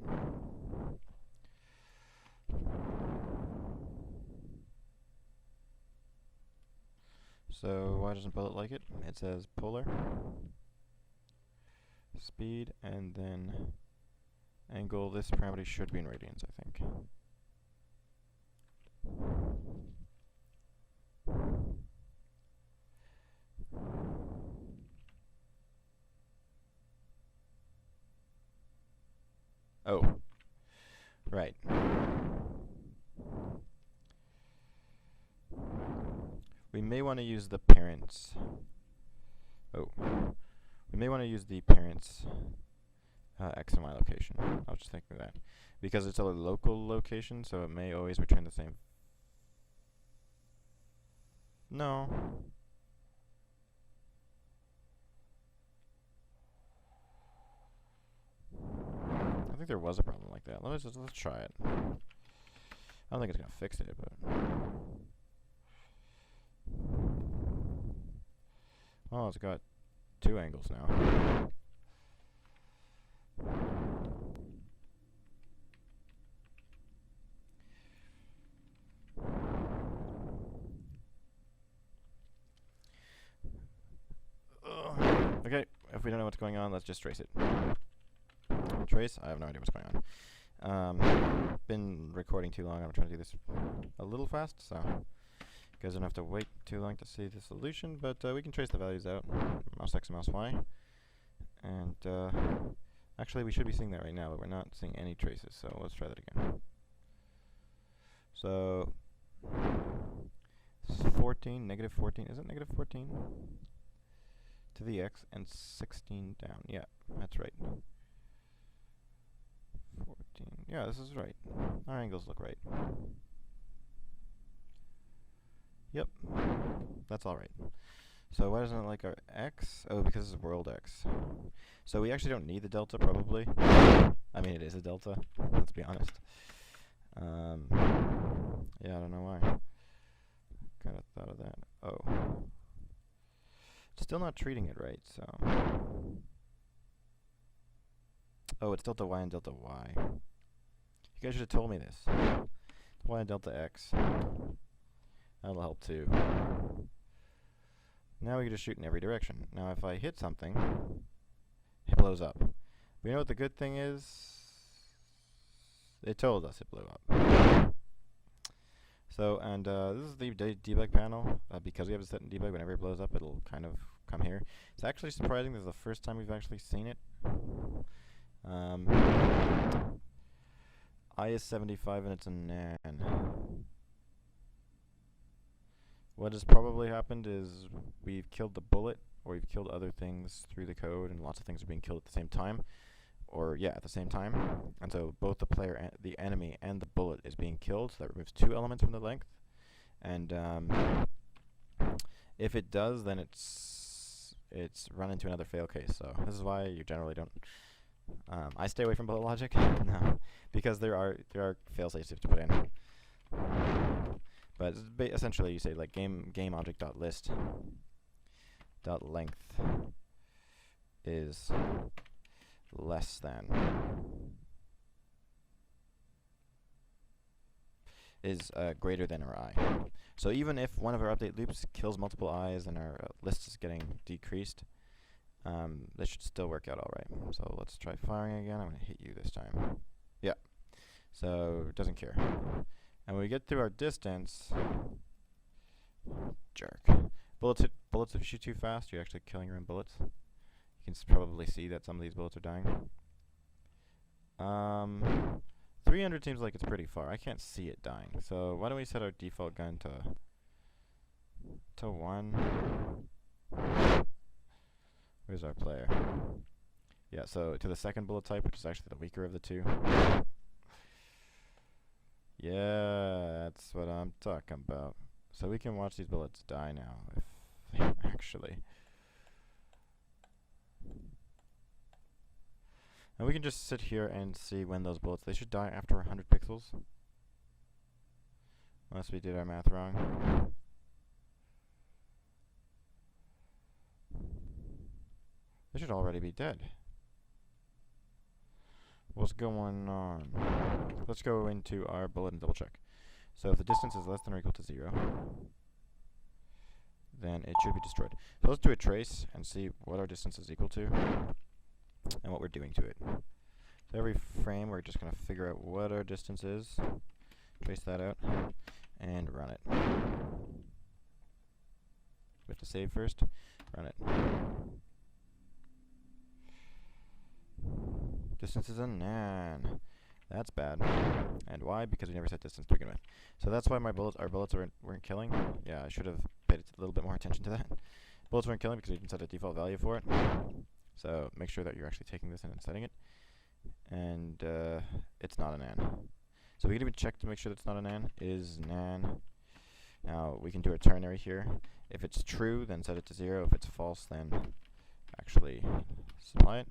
So why doesn't bullet like it? It says polar, speed, and then angle. This parameter should be in radians, I think. Oh, right. We may want to use the parents. Oh, we may want to use the parents X and Y location. I was just thinking of that. Because it's a local location, so it may always return the same. No. I think there was a problem like that. Let's try it. I don't think it's gonna fix it, but oh, it's got 2 angles now. Okay, if we don't know what's going on, let's just trace it. Trace? I have no idea what's going on. Been recording too long. I'm trying to do this a little fast, so you guys don't have to wait too long to see the solution, but we can trace the values out. Mouse X and mouse Y. And actually, we should be seeing that right now, but we're not seeing any traces, so let's try that again. So 14, negative 14, is it negative 14? To the X and 16 down. Yeah, that's right. 14. Yeah, this is right. Our angles look right. Yep. That's all right. So why doesn't it like our X? Oh, because it's world X. So we actually don't need the delta, probably. I mean, it is a delta. Let's be honest. Yeah, I don't know why. Kind of thought of that. Oh. Still not treating it right, so. Oh, it's delta Y and delta Y. You guys should have told me this. Y and delta X. That'll help too. Now we can just shoot in every direction. Now if I hit something, it blows up. But you know what the good thing is? It told us it blew up. So, and this is the debug panel. Because we have it set in debug, whenever it blows up, it'll kind of come here. It's actually surprising. This is the first time we've actually seen it. I is 75 and it's a nan. What has probably happened is we've killed the bullet, or we've killed other things through the code, and lots of things are being killed at the same time. Or, yeah, at the same time. And so both the player, and the enemy, and the bullet is being killed, so that removes 2 elements from the length. And if it does, then it's run into another fail case. So this is why you generally don't. I stay away from bullet logic, no, because there are fail safes you have to put in. But essentially, you say like game object dot list dot length is less than greater than our I. So even if one of our update loops kills multiple I's and our list is getting decreased, this should still work out all right. So let's try firing again. I'm going to hit you this time. Yeah. So it doesn't care. And when we get through our distance, jerk. Bullets if you shoot too fast, you're actually killing your own bullets. You can probably see that some of these bullets are dying. 300 seems like it's pretty far. I can't see it dying. So why don't we set our default gun to 1? Where's our player? Yeah, so to the second bullet type, which is actually the weaker of the 2. Yeah, that's what I'm talking about. So we can watch these bullets die now, if actually. And we can just sit here and see when those bullets, they should die after 100 pixels. Unless we did our math wrong. They should already be dead. What's going on? Let's go into our bullet and double check. So if the distance is less than or equal to 0, then it should be destroyed. So let's do a trace and see what our distance is equal to and what we're doing to it. So every frame we're just going to figure out what our distance is, trace that out, and run it. We have to save first, run it. Distance is a nan. That's bad. And why? Because we never set distance to begin with. So that's why our bullets weren't killing. Yeah, I should have paid a little bit more attention to that. Bullets weren't killing because we didn't set a default value for it. So make sure that you're actually taking this in and setting it. And it's not a nan. So we can even check to make sure that it's not a nan. Is nan. Now we can do a ternary here. If it's true, then set it to 0. If it's false, then actually supply it.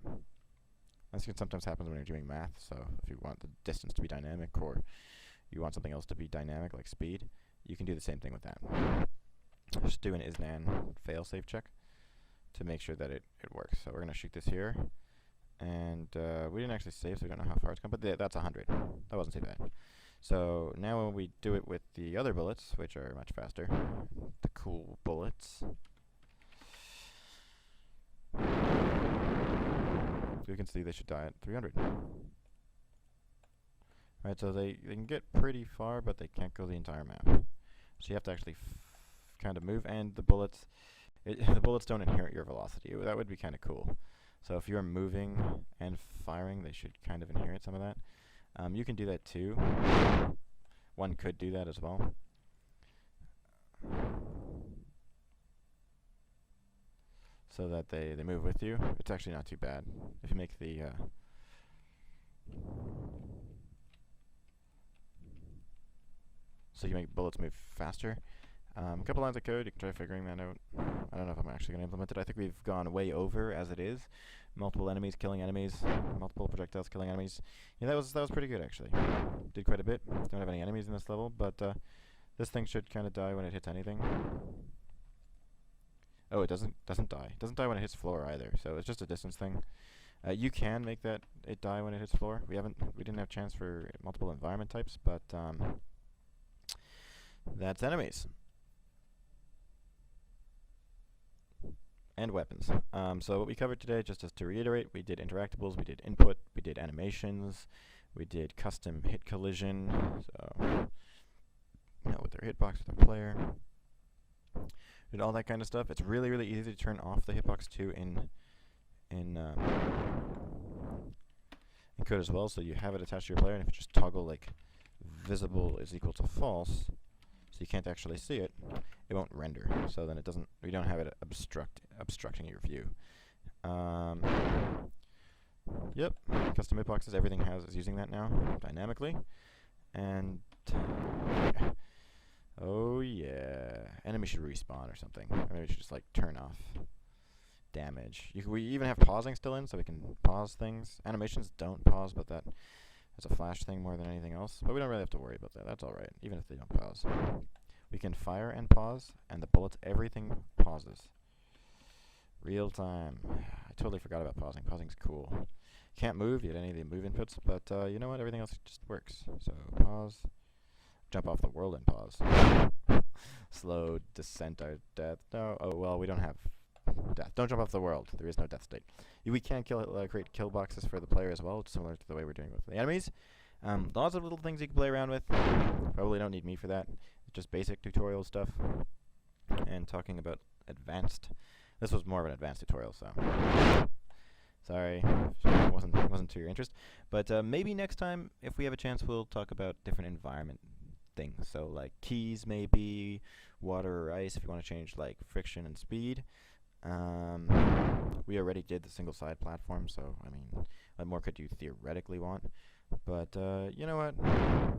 This can sometimes happen when you're doing math, so if you want the distance to be dynamic or you want something else to be dynamic like speed, you can do the same thing with that. Just do an isNan failsafe check to make sure that it works. So we're going to shoot this here, and we didn't actually save, so we don't know how far it's gone, but that's 100. That wasn't too bad. So now when we do it with the other bullets, which are much faster, the cool bullets, we can see they should die at 300. Right, so they can get pretty far, but they can't go the entire map. So you have to actually kind of move, and the bullets, the bullets don't inherit your velocity. That would be kind of cool. So if you're moving and firing, they should kind of inherit some of that. You can do that too. One could do that as well. So that they move with you. It's actually not too bad. If you make the so you make bullets move faster. A couple lines of code, you can try figuring that out. I don't know if I'm actually going to implement it. I think we've gone way over as it is. Multiple enemies killing enemies, multiple projectiles killing enemies. Yeah, that was pretty good actually. Did quite a bit. Don't have any enemies in this level, but this thing should kind of die when it hits anything. Oh, it doesn't die. It doesn't die when it hits floor either. So it's just a distance thing. You can make that it die when it hits floor. We didn't have a chance for multiple environment types, but that's enemies and weapons. So what we covered today, just as to reiterate, we did interactables, we did input, we did animations, we did custom hit collision. So with their hitbox with the player. Did all that kind of stuff. It's really, really easy to turn off the hitbox too in code as well. So you have it attached to your player, and if you just toggle like visible is equal to false, so you can't actually see it, it won't render. So then we don't have it obstructing your view. Yep, custom hitboxes. Everything is using that now dynamically, and. Oh yeah, enemy should respawn or something. Or maybe we should just like turn off damage. We even have pausing still in, so we can pause things. Animations don't pause, but that's a flash thing more than anything else. But we don't really have to worry about that. That's all right, even if they don't pause. We can fire and pause, and the bullets, everything pauses. Real time. I totally forgot about pausing. Pausing's cool. Can't move, you get any of the move inputs, but you know what? Everything else just works. So pause. Jump off the world and pause. Slow descent or death. No, oh well, we don't have death. Don't jump off the world. There is no death state. We can create kill boxes for the player as well, similar to the way we're doing with the enemies. Lots of little things you can play around with. Probably don't need me for that. It's just basic tutorial stuff. And talking about advanced. This was more of an advanced tutorial, so sorry, wasn't to your interest. But maybe next time, if we have a chance, we'll talk about different environment things. So like keys, maybe water or ice if you want to change like friction and speed. We already did the single side platform, so I mean, what more could you theoretically want? But you know what?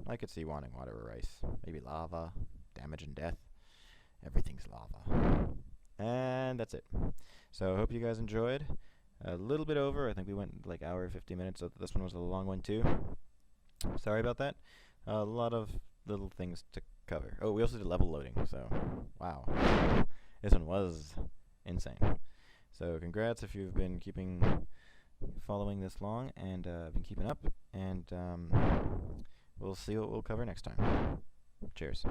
I could see wanting water or ice. Maybe lava, damage and death. Everything's lava. And that's it. So I hope you guys enjoyed. A little bit over. I think we went like hour 50 minutes, so this one was a long one too. Sorry about that. A lot of little things to cover. Oh, we also did level loading, so wow. This one was insane. So congrats if you've been following this long and been keeping up, and we'll see what we'll cover next time. Cheers.